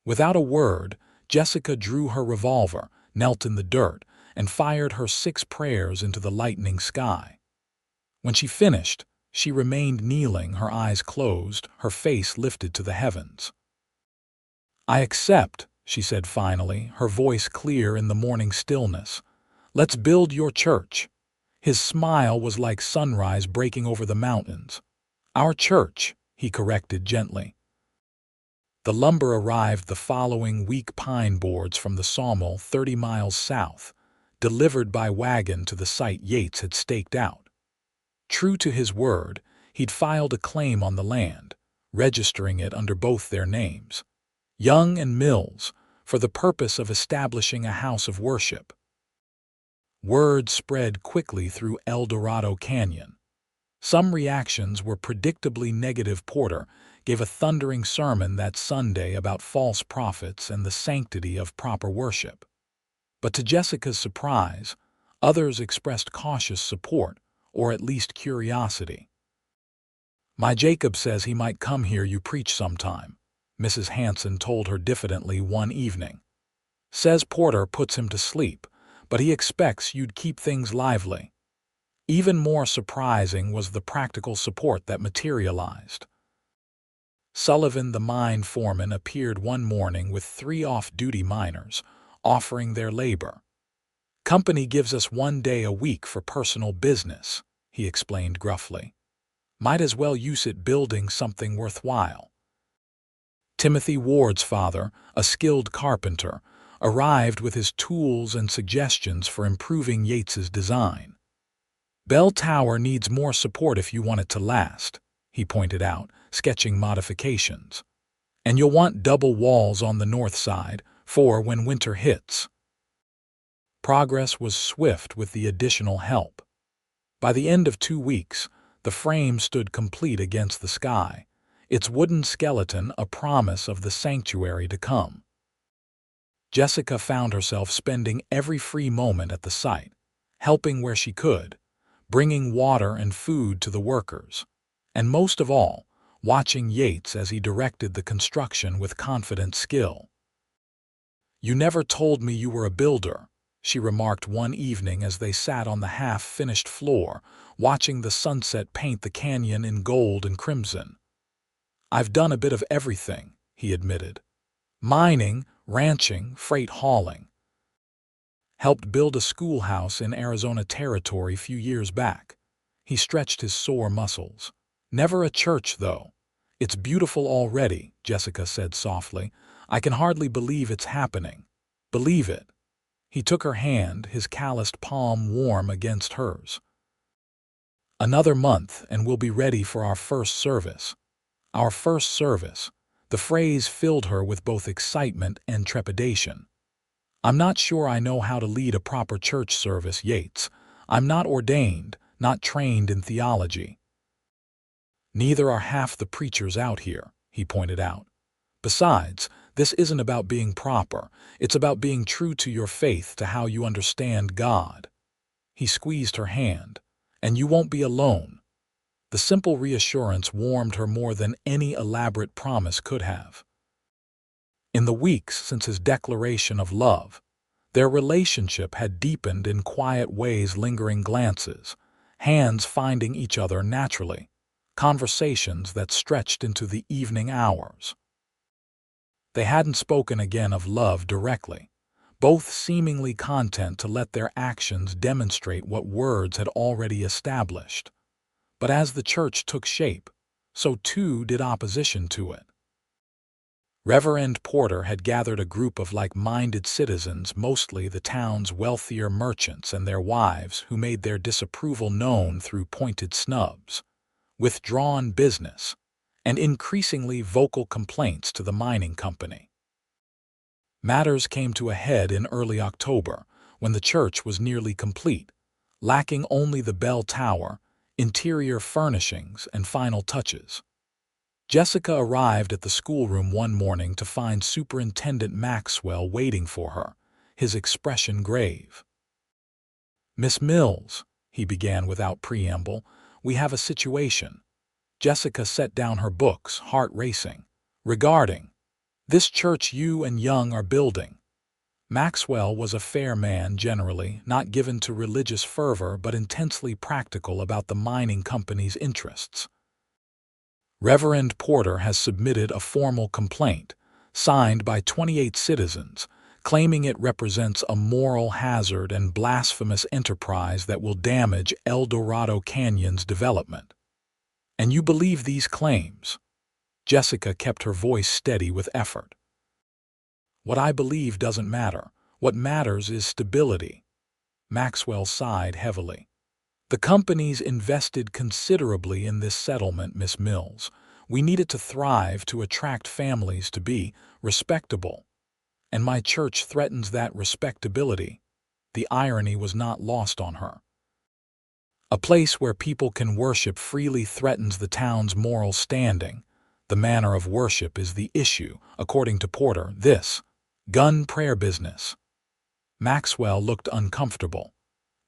Without a word, Jessica drew her revolver, knelt in the dirt, and fired her 6 prayers into the lightening sky. When she finished, she remained kneeling, her eyes closed, her face lifted to the heavens. I accept, she said finally, her voice clear in the morning stillness. Let's build your church. His smile was like sunrise breaking over the mountains. Our church, he corrected gently. The lumber arrived the following week, pine boards from the sawmill 30 miles south, delivered by wagon to the site Yates had staked out. True to his word, he'd filed a claim on the land, registering it under both their names, Young and Mills, for the purpose of establishing a house of worship. Word spread quickly through El Dorado Canyon. Some reactions were predictably negative. Porter gave a thundering sermon that Sunday about false prophets and the sanctity of proper worship. But to Jessica's surprise, others expressed cautious support, or at least curiosity. My Jacob says he might come hear you preach sometime, Mrs. Hanson told her diffidently one evening. Says Porter puts him to sleep, but he expects you'd keep things lively. Even more surprising was the practical support that materialized. Sullivan, the mine foreman, appeared one morning with 3 off-duty miners, offering their labor. Company gives us 1 day a week for personal business, he explained gruffly. Might as well use it building something worthwhile. Timothy Ward's father, a skilled carpenter, arrived with his tools and suggestions for improving Yates's design. Bell Tower needs more support if you want it to last, he pointed out, sketching modifications. And you'll want double walls on the north side, for when winter hits. Progress was swift with the additional help. By the end of 2 weeks, the frame stood complete against the sky, its wooden skeleton a promise of the sanctuary to come. Jessica found herself spending every free moment at the site, helping where she could, bringing water and food to the workers, and most of all, watching Yates as he directed the construction with confident skill. "You never told me you were a builder," she remarked one evening as they sat on the half-finished floor, watching the sunset paint the canyon in gold and crimson. "I've done a bit of everything," he admitted. "Mining, ranching, freight hauling. Helped build a schoolhouse in Arizona Territory a few years back." He stretched his sore muscles. "Never a church, though." "It's beautiful already," Jessica said softly. "I can hardly believe it's happening." "Believe it." He took her hand, his calloused palm warm against hers. "Another month, and we'll be ready for our first service." Our first service. The phrase filled her with both excitement and trepidation. "I'm not sure I know how to lead a proper church service, Yates. I'm not ordained, not trained in theology." "Neither are half the preachers out here," he pointed out. "Besides, this isn't about being proper. It's about being true to your faith, to how you understand God." He squeezed her hand. "And you won't be alone." The simple reassurance warmed her more than any elaborate promise could have. In the weeks since his declaration of love, their relationship had deepened in quiet ways, lingering glances, hands finding each other naturally, conversations that stretched into the evening hours. They hadn't spoken again of love directly, both seemingly content to let their actions demonstrate what words had already established. But as the church took shape, so too did opposition to it. Reverend Porter had gathered a group of like-minded citizens, mostly the town's wealthier merchants and their wives, who made their disapproval known through pointed snubs, withdrawn business, and increasingly vocal complaints to the mining company. Matters came to a head in early October, when the church was nearly complete, lacking only the bell tower, interior furnishings, and final touches. Jessica arrived at the schoolroom one morning to find Superintendent Maxwell waiting for her, his expression grave. "Miss Mills," he began without preamble, "we have a situation." Jessica set down her books, heart racing. "Regarding this church you and Young are building." Maxwell was a fair man generally, not given to religious fervor but intensely practical about the mining company's interests. "Reverend Porter has submitted a formal complaint, signed by 28 citizens, claiming it represents a moral hazard and blasphemous enterprise that will damage El Dorado Canyon's development." "And you believe these claims?" Jessica kept her voice steady with effort. "What I believe doesn't matter. What matters is stability." Maxwell sighed heavily. "The company's invested considerably in this settlement, Miss Mills. We need it to thrive, to attract families, to be respectable. And my church threatens that respectability." The irony was not lost on her. "A place where people can worship freely threatens the town's moral standing. The manner of worship is the issue, according to Porter. This gun prayer business." Maxwell looked uncomfortable.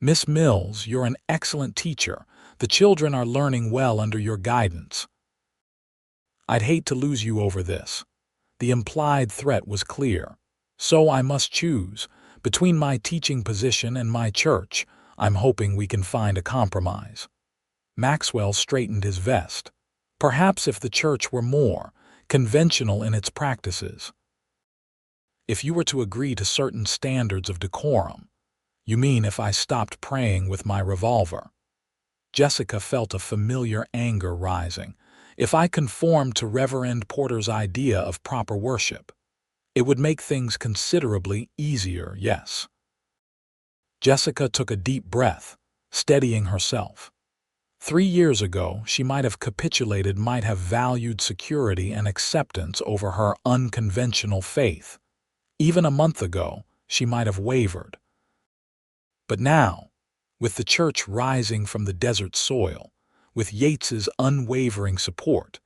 "Miss Mills, you're an excellent teacher. The children are learning well under your guidance. I'd hate to lose you over this." The implied threat was clear. "So I must choose. Between my teaching position and my church, I'm hoping we can find a compromise." Maxwell straightened his vest. "Perhaps if the church were more conventional in its practices. If you were to agree to certain standards of decorum." "You mean if I stopped praying with my revolver?" Jessica felt a familiar anger rising. "If I conformed to Reverend Porter's idea of proper worship. It would make things considerably easier, yes." Jessica took a deep breath, steadying herself. 3 years ago, she might have capitulated, might have valued security and acceptance over her unconventional faith. Even a month ago, she might have wavered. But now, with the church rising from the desert soil, with Yates's unwavering support,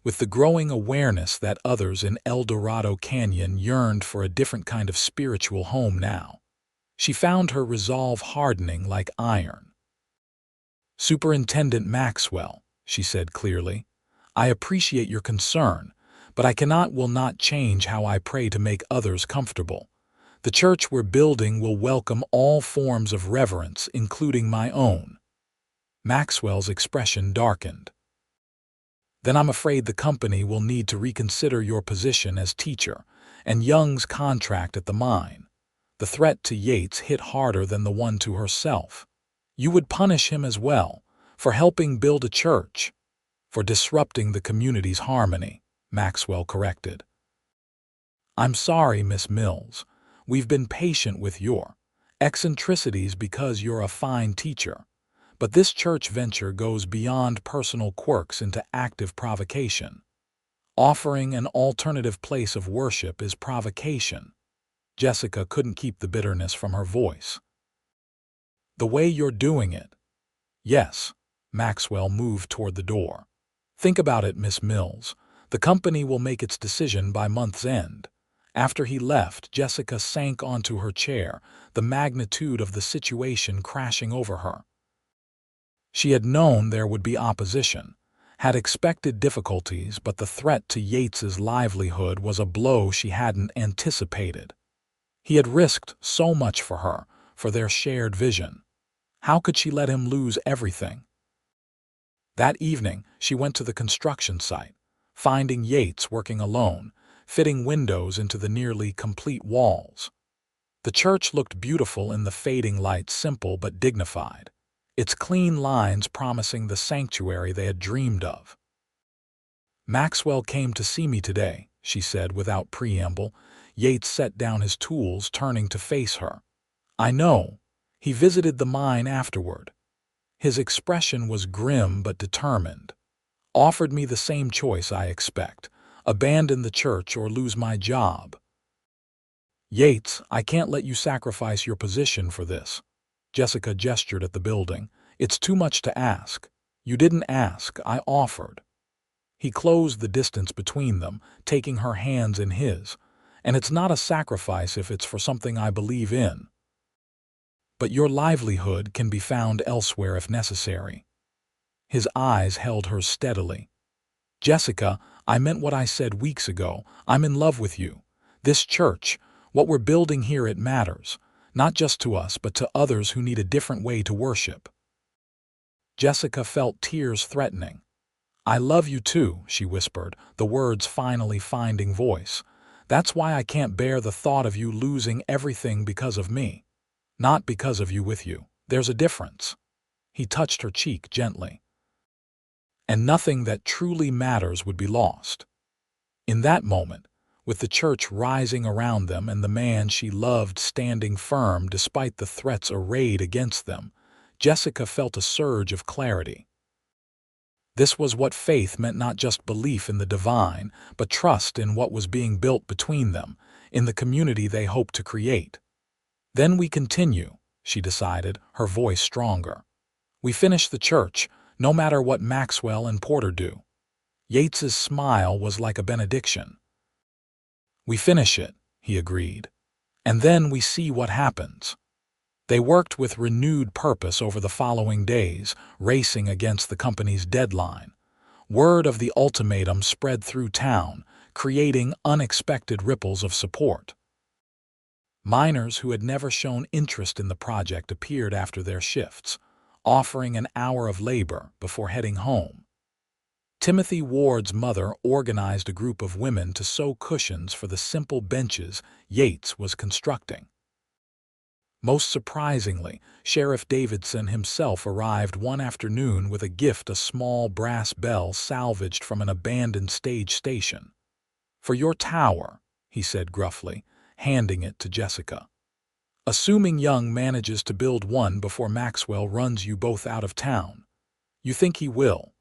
with the growing awareness that others in El Dorado Canyon yearned for a different kind of spiritual home now, she found her resolve hardening like iron. "Superintendent Maxwell," she said clearly, I appreciate your concern, but will not change how I pray to make others comfortable. The church we're building will welcome all forms of reverence, including my own." Maxwell's expression darkened. "Then I'm afraid the company will need to reconsider your position as teacher and Young's contract at the mine." The threat to Yates hit harder than the one to herself. "You would punish him as well, for helping build a church." "For disrupting the community's harmony," Maxwell corrected. "I'm sorry, Miss Mills. We've been patient with your eccentricities because you're a fine teacher. But this church venture goes beyond personal quirks into active provocation. Offering an alternative place of worship is provocation." Jessica couldn't keep the bitterness from her voice. "The way you're doing it." "Yes." Maxwell moved toward the door. "Think about it, Miss Mills. The company will make its decision by month's end." After he left, Jessica sank onto her chair, the magnitude of the situation crashing over her. She had known there would be opposition, had expected difficulties, but the threat to Yates's livelihood was a blow she hadn't anticipated. He had risked so much for her, for their shared vision. How could she let him lose everything? That evening, she went to the construction site, finding Yates working alone, fitting windows into the nearly complete walls. The church looked beautiful in the fading light, simple but dignified, its clean lines promising the sanctuary they had dreamed of. "Maxwell came to see me today," she said without preamble. Yates set down his tools, turning to face her. "I know. He visited the mine afterward." His expression was grim but determined. "Offered me the same choice, I expect. Abandon the church or lose my job." "Yates, I can't let you sacrifice your position for this." Jessica gestured at the building. "It's too much to ask." "You didn't ask, I offered." He closed the distance between them, taking her hands in his. "And it's not a sacrifice if it's for something I believe in. But your livelihood can be found elsewhere if necessary." His eyes held hers steadily. "Jessica, I meant what I said weeks ago. I'm in love with you. This church, what we're building here, it matters. Not just to us, but to others who need a different way to worship." Jessica felt tears threatening. "I love you too," she whispered, the words finally finding voice. "That's why I can't bear the thought of you losing everything because of me. Not because of you with you. There's a difference." He touched her cheek gently. "And nothing that truly matters would be lost." In that moment, with the church rising around them and the man she loved standing firm despite the threats arrayed against them, Jessica felt a surge of clarity. This was what faith meant, not just belief in the divine, but trust in what was being built between them, in the community they hoped to create. "Then we continue," she decided, her voice stronger. "We finish the church, no matter what Maxwell and Porter do." Yates's smile was like a benediction. "We finish it," he agreed. "And then we see what happens." They worked with renewed purpose over the following days, racing against the company's deadline. Word of the ultimatum spread through town, creating unexpected ripples of support. Miners who had never shown interest in the project appeared after their shifts, offering an hour of labor before heading home. Timothy Ward's mother organized a group of women to sew cushions for the simple benches Yates was constructing. Most surprisingly, Sheriff Davidson himself arrived one afternoon with a gift, a small brass bell salvaged from an abandoned stage station. "For your tower," he said gruffly, handing it to Jessica. "Assuming Young manages to build one before Maxwell runs you both out of town. You think he will?"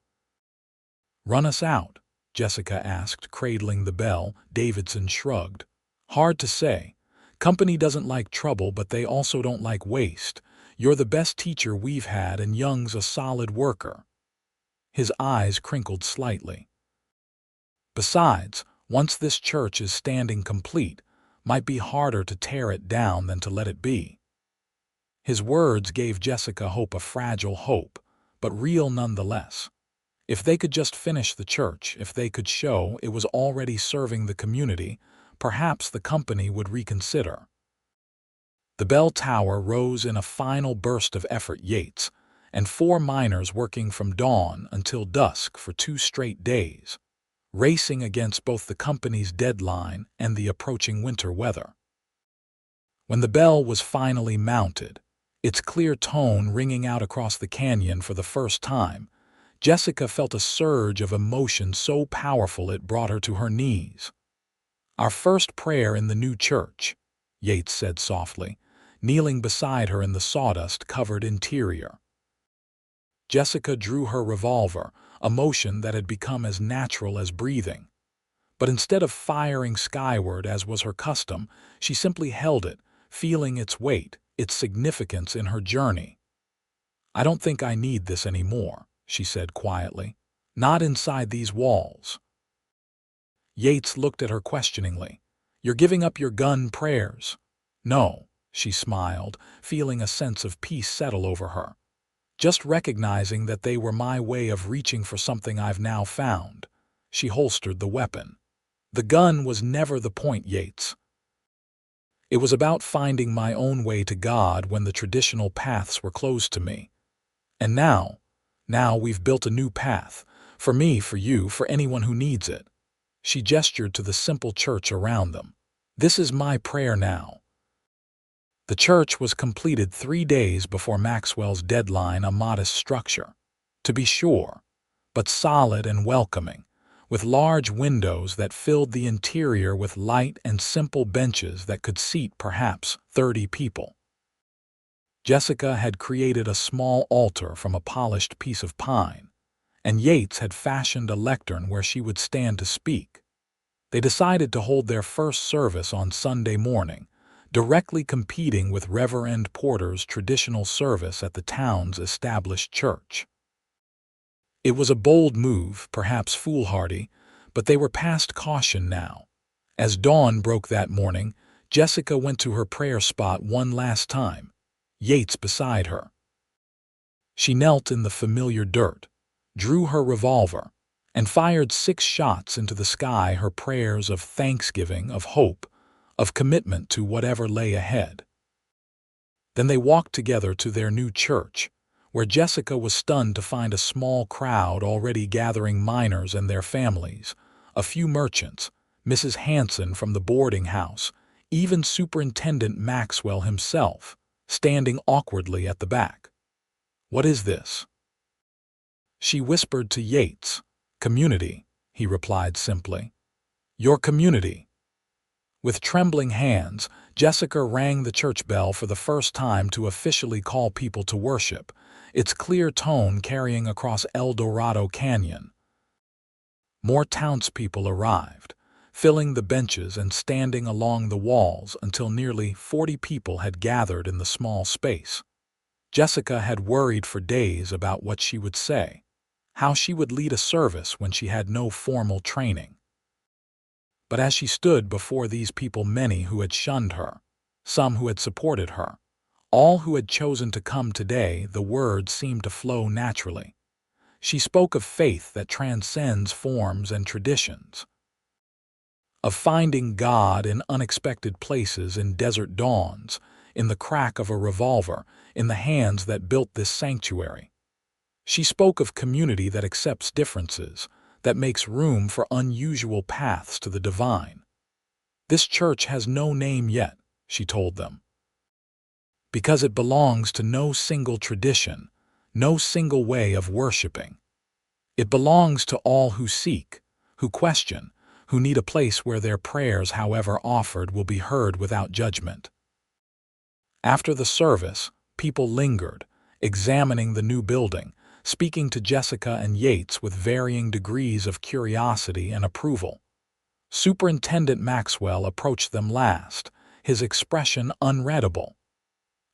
"Run us out?" Jessica asked, cradling the bell. Davidson shrugged. "Hard to say. Company doesn't like trouble, but they also don't like waste. You're the best teacher we've had, and Young's a solid worker." His eyes crinkled slightly. "Besides, once this church is standing complete, might be harder to tear it down than to let it be." His words gave Jessica hope, a fragile hope, but real nonetheless. If they could just finish the church, if they could show it was already serving the community, perhaps the company would reconsider. The bell tower rose in a final burst of effort, Yates, and 4 miners working from dawn until dusk for 2 straight days, racing against both the company's deadline and the approaching winter weather. When the bell was finally mounted, its clear tone ringing out across the canyon for the first time, Jessica felt a surge of emotion so powerful it brought her to her knees. "Our first prayer in the new church," Yates said softly, kneeling beside her in the sawdust-covered interior. Jessica drew her revolver, a motion that had become as natural as breathing. But instead of firing skyward as was her custom, she simply held it, feeling its weight, its significance in her journey. "I don't think I need this anymore," she said quietly. "Not inside these walls." Yates looked at her questioningly. "You're giving up your gun prayers?" "No," she smiled, feeling a sense of peace settle over her. "Just recognizing that they were my way of reaching for something I've now found." She holstered the weapon. "The gun was never the point, Yates. It was about finding my own way to God when the traditional paths were closed to me. And now we've built a new path, for me, for you, for anyone who needs it." She gestured to the simple church around them. "This is my prayer now." The church was completed 3 days before Maxwell's deadline, a modest structure, to be sure, but solid and welcoming, with large windows that filled the interior with light and simple benches that could seat perhaps 30 people. Jessica had created a small altar from a polished piece of pine, and Yates had fashioned a lectern where she would stand to speak. They decided to hold their first service on Sunday morning, directly competing with Reverend Porter's traditional service at the town's established church. It was a bold move, perhaps foolhardy, but they were past caution now. As dawn broke that morning, Jessica went to her prayer spot one last time, Yates beside her. She knelt in the familiar dirt, drew her revolver, and fired 6 shots into the sky, her prayers of thanksgiving, of hope, of commitment to whatever lay ahead. Then they walked together to their new church, where Jessica was stunned to find a small crowd already gathering, miners and their families, a few merchants, Mrs. Hanson from the boarding house, even Superintendent Maxwell himself, standing awkwardly at the back. "What is this?" she whispered to Yates. "Community," he replied simply. "Your community." With trembling hands, Jessica rang the church bell for the first time to officially call people to worship, its clear tone carrying across El Dorado Canyon. More townspeople arrived, filling the benches and standing along the walls until nearly 40 people had gathered in the small space. Jessica had worried for days about what she would say, how she would lead a service when she had no formal training. But as she stood before these people, many who had shunned her, some who had supported her, all who had chosen to come today, the words seemed to flow naturally. She spoke of faith that transcends forms and traditions, of finding God in unexpected places, in desert dawns, in the crack of a revolver, in the hands that built this sanctuary. She spoke of community that accepts differences, that makes room for unusual paths to the divine. "This church has no name yet," she told them, "because it belongs to no single tradition, no single way of worshiping. It belongs to all who seek, who question, who need a place where their prayers, however offered, will be heard without judgment." After the service, people lingered, examining the new building, speaking to Jessica and Yates with varying degrees of curiosity and approval. Superintendent Maxwell approached them last, his expression unreadable.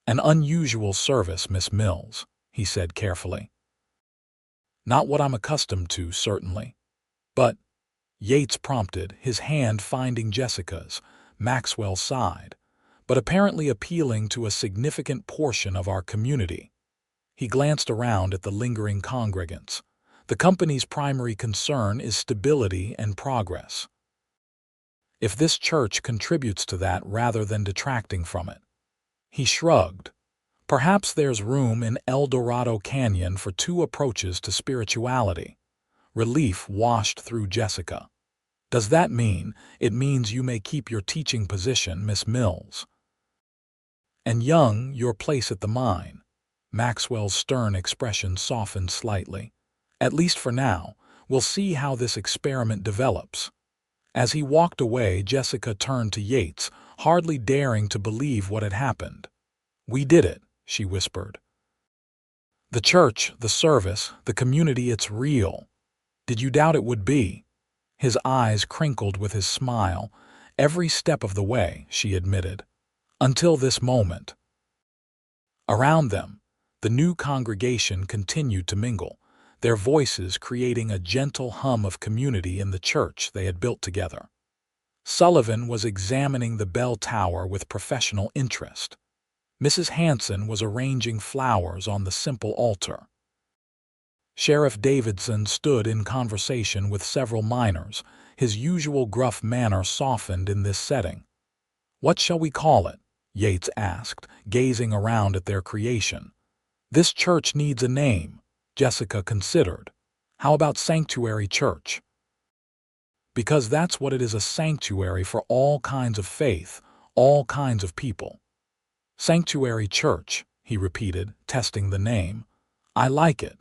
"An unusual service, Miss Mills," he said carefully. "Not what I'm accustomed to, certainly. But," Yates prompted, his hand finding Jessica's. Maxwell sighed, "but apparently appealing to a significant portion of our community." He glanced around at the lingering congregants. The company's primary concern is stability and progress. If this church contributes to that rather than detracting from it. He shrugged. Perhaps there's room in El Dorado Canyon for two approaches to spirituality. Relief washed through Jessica. Does that mean it means you may keep your teaching position, Miss Mills? And Young, your place at the mine. Maxwell's stern expression softened slightly. At least for now, we'll see how this experiment develops. As he walked away, Jessica turned to Yates, hardly daring to believe what had happened. "We did it," she whispered. "The church, the service, the community, it's real. Did you doubt it would be?" His eyes crinkled with his smile. "Every step of the way," she admitted. "Until this moment." Around them, the new congregation continued to mingle, their voices creating a gentle hum of community in the church they had built together. Sullivan was examining the bell tower with professional interest. Mrs. Hanson was arranging flowers on the simple altar. Sheriff Davidson stood in conversation with several miners, his usual gruff manner softened in this setting. "What shall we call it?" Yates asked, gazing around at their creation. "This church needs a name," Jessica considered. "How about Sanctuary Church?" "Because that's what it is, a sanctuary for all kinds of faith, all kinds of people." "Sanctuary Church," he repeated, testing the name. "I like it."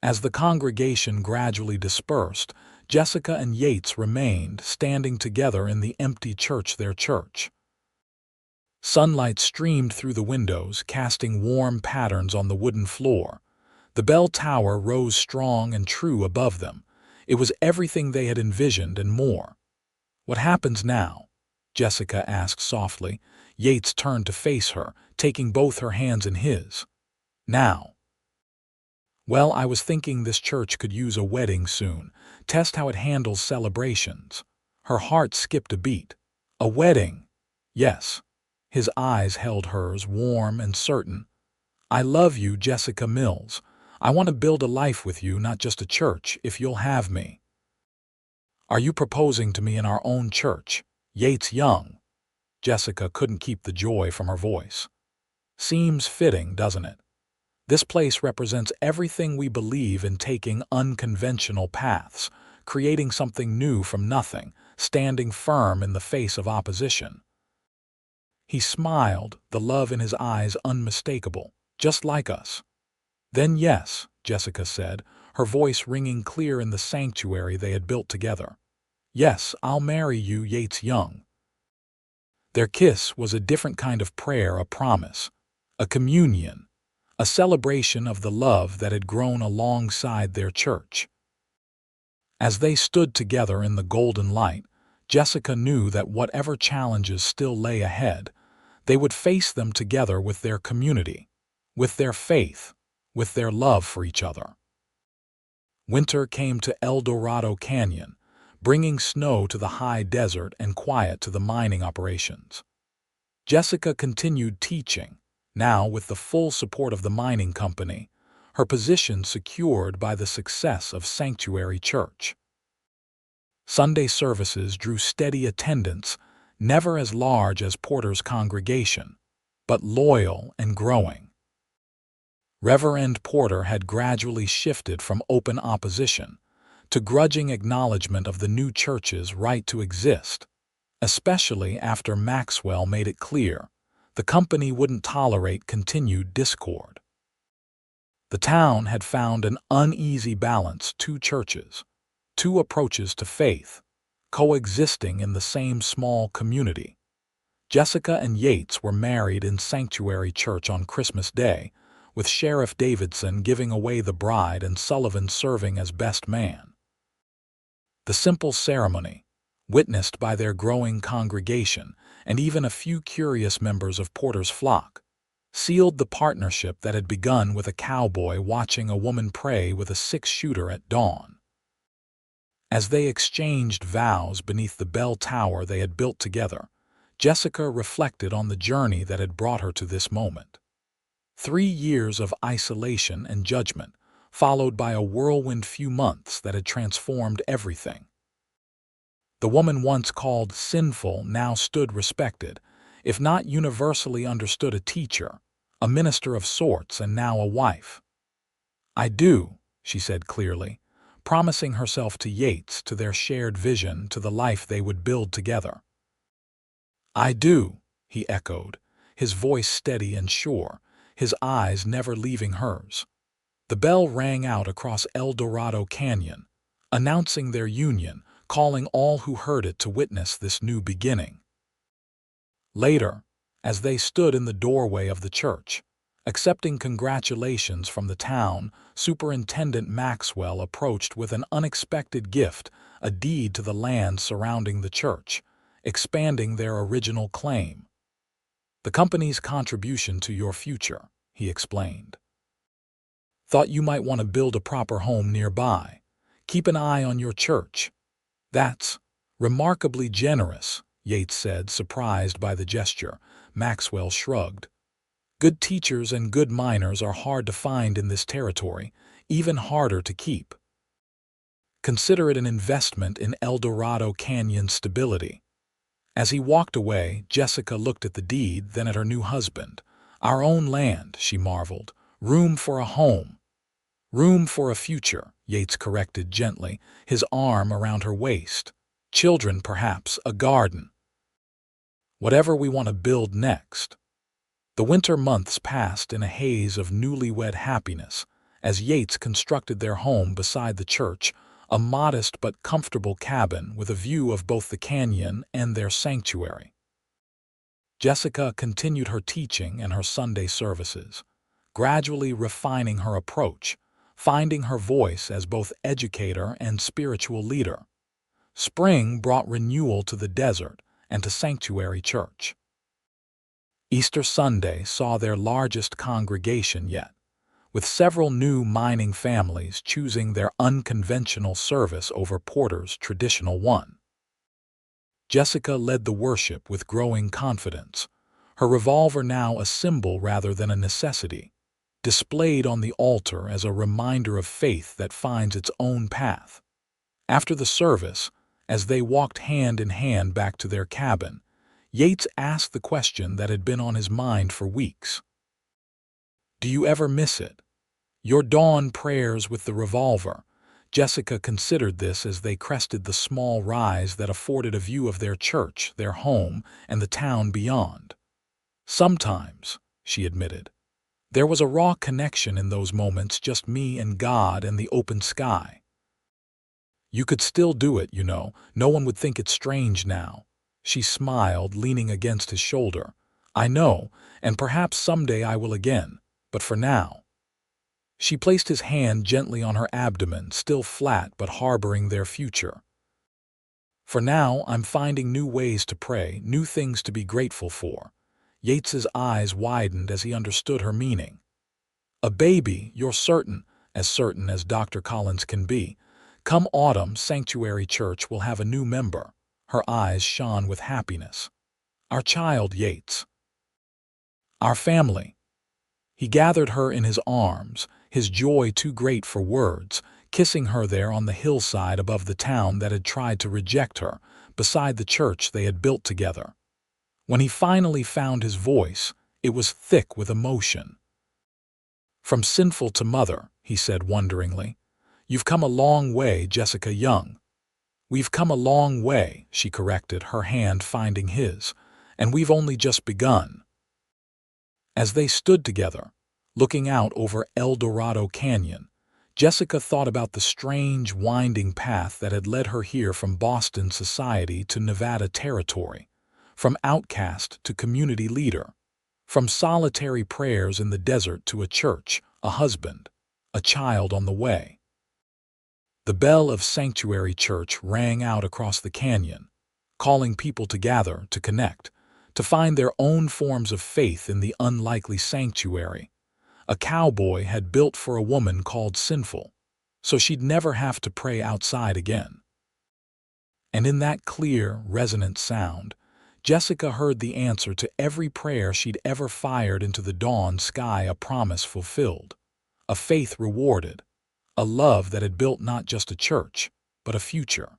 As the congregation gradually dispersed, Jessica and Yates remained standing together in the empty church, their church. Sunlight streamed through the windows, casting warm patterns on the wooden floor. The bell tower rose strong and true above them. It was everything they had envisioned and more. "What happens now?" Jessica asked softly. Yates turned to face her, taking both her hands in his. "Now?" "Well, I was thinking this church could use a wedding soon. Test how it handles celebrations." Her heart skipped a beat. "A wedding?" "Yes." His eyes held hers, warm and certain. "I love you, Jessica Mills. I want to build a life with you, not just a church, if you'll have me." "Are you proposing to me in our own church?" Yates Young. Jessica couldn't keep the joy from her voice. "Seems fitting, doesn't it? This place represents everything we believe in, taking unconventional paths, creating something new from nothing, standing firm in the face of opposition." He smiled, the love in his eyes unmistakable. "Just like us." "Then yes," Jessica said, her voice ringing clear in the sanctuary they had built together. "Yes, I'll marry you, Yates Young." Their kiss was a different kind of prayer, a promise, a communion, a celebration of the love that had grown alongside their church. As they stood together in the golden light, Jessica knew that whatever challenges still lay ahead, they would face them together with their community, with their faith, with their love for each other. Winter came to El Dorado Canyon, bringing snow to the high desert and quiet to the mining operations. Jessica continued teaching, now with the full support of the mining company, her position secured by the success of Sanctuary Church. Sunday services drew steady attendance, never as large as Porter's congregation, but loyal and growing. Reverend Porter had gradually shifted from open opposition to grudging acknowledgement of the new church's right to exist, especially after Maxwell made it clear the company wouldn't tolerate continued discord. The town had found an uneasy balance, two churches, two approaches to faith, coexisting in the same small community. Jessica and Yates were married in Sanctuary Church on Christmas Day, with Sheriff Davidson giving away the bride and Sullivan serving as best man. The simple ceremony, witnessed by their growing congregation and even a few curious members of Porter's flock, sealed the partnership that had begun with a cowboy watching a woman pray with a six-shooter at dawn. As they exchanged vows beneath the bell tower they had built together, Jessica reflected on the journey that had brought her to this moment. 3 years of isolation and judgment, followed by a whirlwind few months that had transformed everything. The woman once called Sinful now stood respected, if not universally understood, a teacher, a minister of sorts, and now a wife. "I do," she said clearly, promising herself to Yates, to their shared vision, to the life they would build together. "I do," he echoed, his voice steady and sure, his eyes never leaving hers. The bell rang out across El Dorado Canyon, announcing their union, calling all who heard it to witness this new beginning. Later, as they stood in the doorway of the church, accepting congratulations from the town, Superintendent Maxwell approached with an unexpected gift, a deed to the land surrounding the church, expanding their original claim. "The company's contribution to your future," he explained. "Thought you might want to build a proper home nearby. Keep an eye on your church." "That's remarkably generous," Yates said, surprised by the gesture. Maxwell shrugged. "Good teachers and good miners are hard to find in this territory, even harder to keep. Consider it an investment in El Dorado Canyon's stability." As he walked away, Jessica looked at the deed, then at her new husband. "Our own land," she marveled. "Room for a home." "Room for a future," Yates corrected gently, his arm around her waist. "Children, perhaps, a garden. Whatever we want to build next." The winter months passed in a haze of newlywed happiness as Yates constructed their home beside the church, a modest but comfortable cabin with a view of both the canyon and their sanctuary. Jessica continued her teaching and her Sunday services, gradually refining her approach, finding her voice as both educator and spiritual leader. Spring brought renewal to the desert and to Sanctuary Church. Easter Sunday saw their largest congregation yet, with several new mining families choosing their unconventional service over Porter's traditional one. Jessica led the worship with growing confidence, her revolver now a symbol rather than a necessity, displayed on the altar as a reminder of faith that finds its own path. After the service, as they walked hand in hand back to their cabin, Yates asked the question that had been on his mind for weeks. "Do you ever miss it? Your dawn prayers with the revolver?" Jessica considered this as they crested the small rise that afforded a view of their church, their home, and the town beyond. "Sometimes," she admitted. "There was a raw connection in those moments, just me and God and the open sky." "You could still do it, you know. No one would think it strange now." She smiled, leaning against his shoulder. "I know, and perhaps someday I will again, but for now." She placed his hand gently on her abdomen, still flat but harboring their future. "For now, I'm finding new ways to pray, new things to be grateful for." Yates's eyes widened as he understood her meaning. "A baby, you're certain as Dr. Collins can be. Come autumn, Sanctuary Church will have a new member." Her eyes shone with happiness. "Our child, Yates. Our family." He gathered her in his arms, his joy too great for words, kissing her there on the hillside above the town that had tried to reject her, beside the church they had built together. When he finally found his voice, it was thick with emotion. "From Sinful to Mother," he said wonderingly. "You've come a long way, Jessica Young." "We've come a long way," she corrected, her hand finding his, "and we've only just begun." As they stood together, looking out over El Dorado Canyon, Jessica thought about the strange, winding path that had led her here, from Boston society to Nevada territory, from outcast to community leader, from solitary prayers in the desert to a church, a husband, a child on the way. The bell of Sanctuary Church rang out across the canyon, calling people to gather, to connect, to find their own forms of faith in the unlikely sanctuary. A cowboy had built for a woman called Sinful, so she'd never have to pray outside again. And in that clear, resonant sound, Jessica heard the answer to every prayer she'd ever fired into the dawn sky, a promise fulfilled, a faith rewarded, a love that had built not just a church, but a future.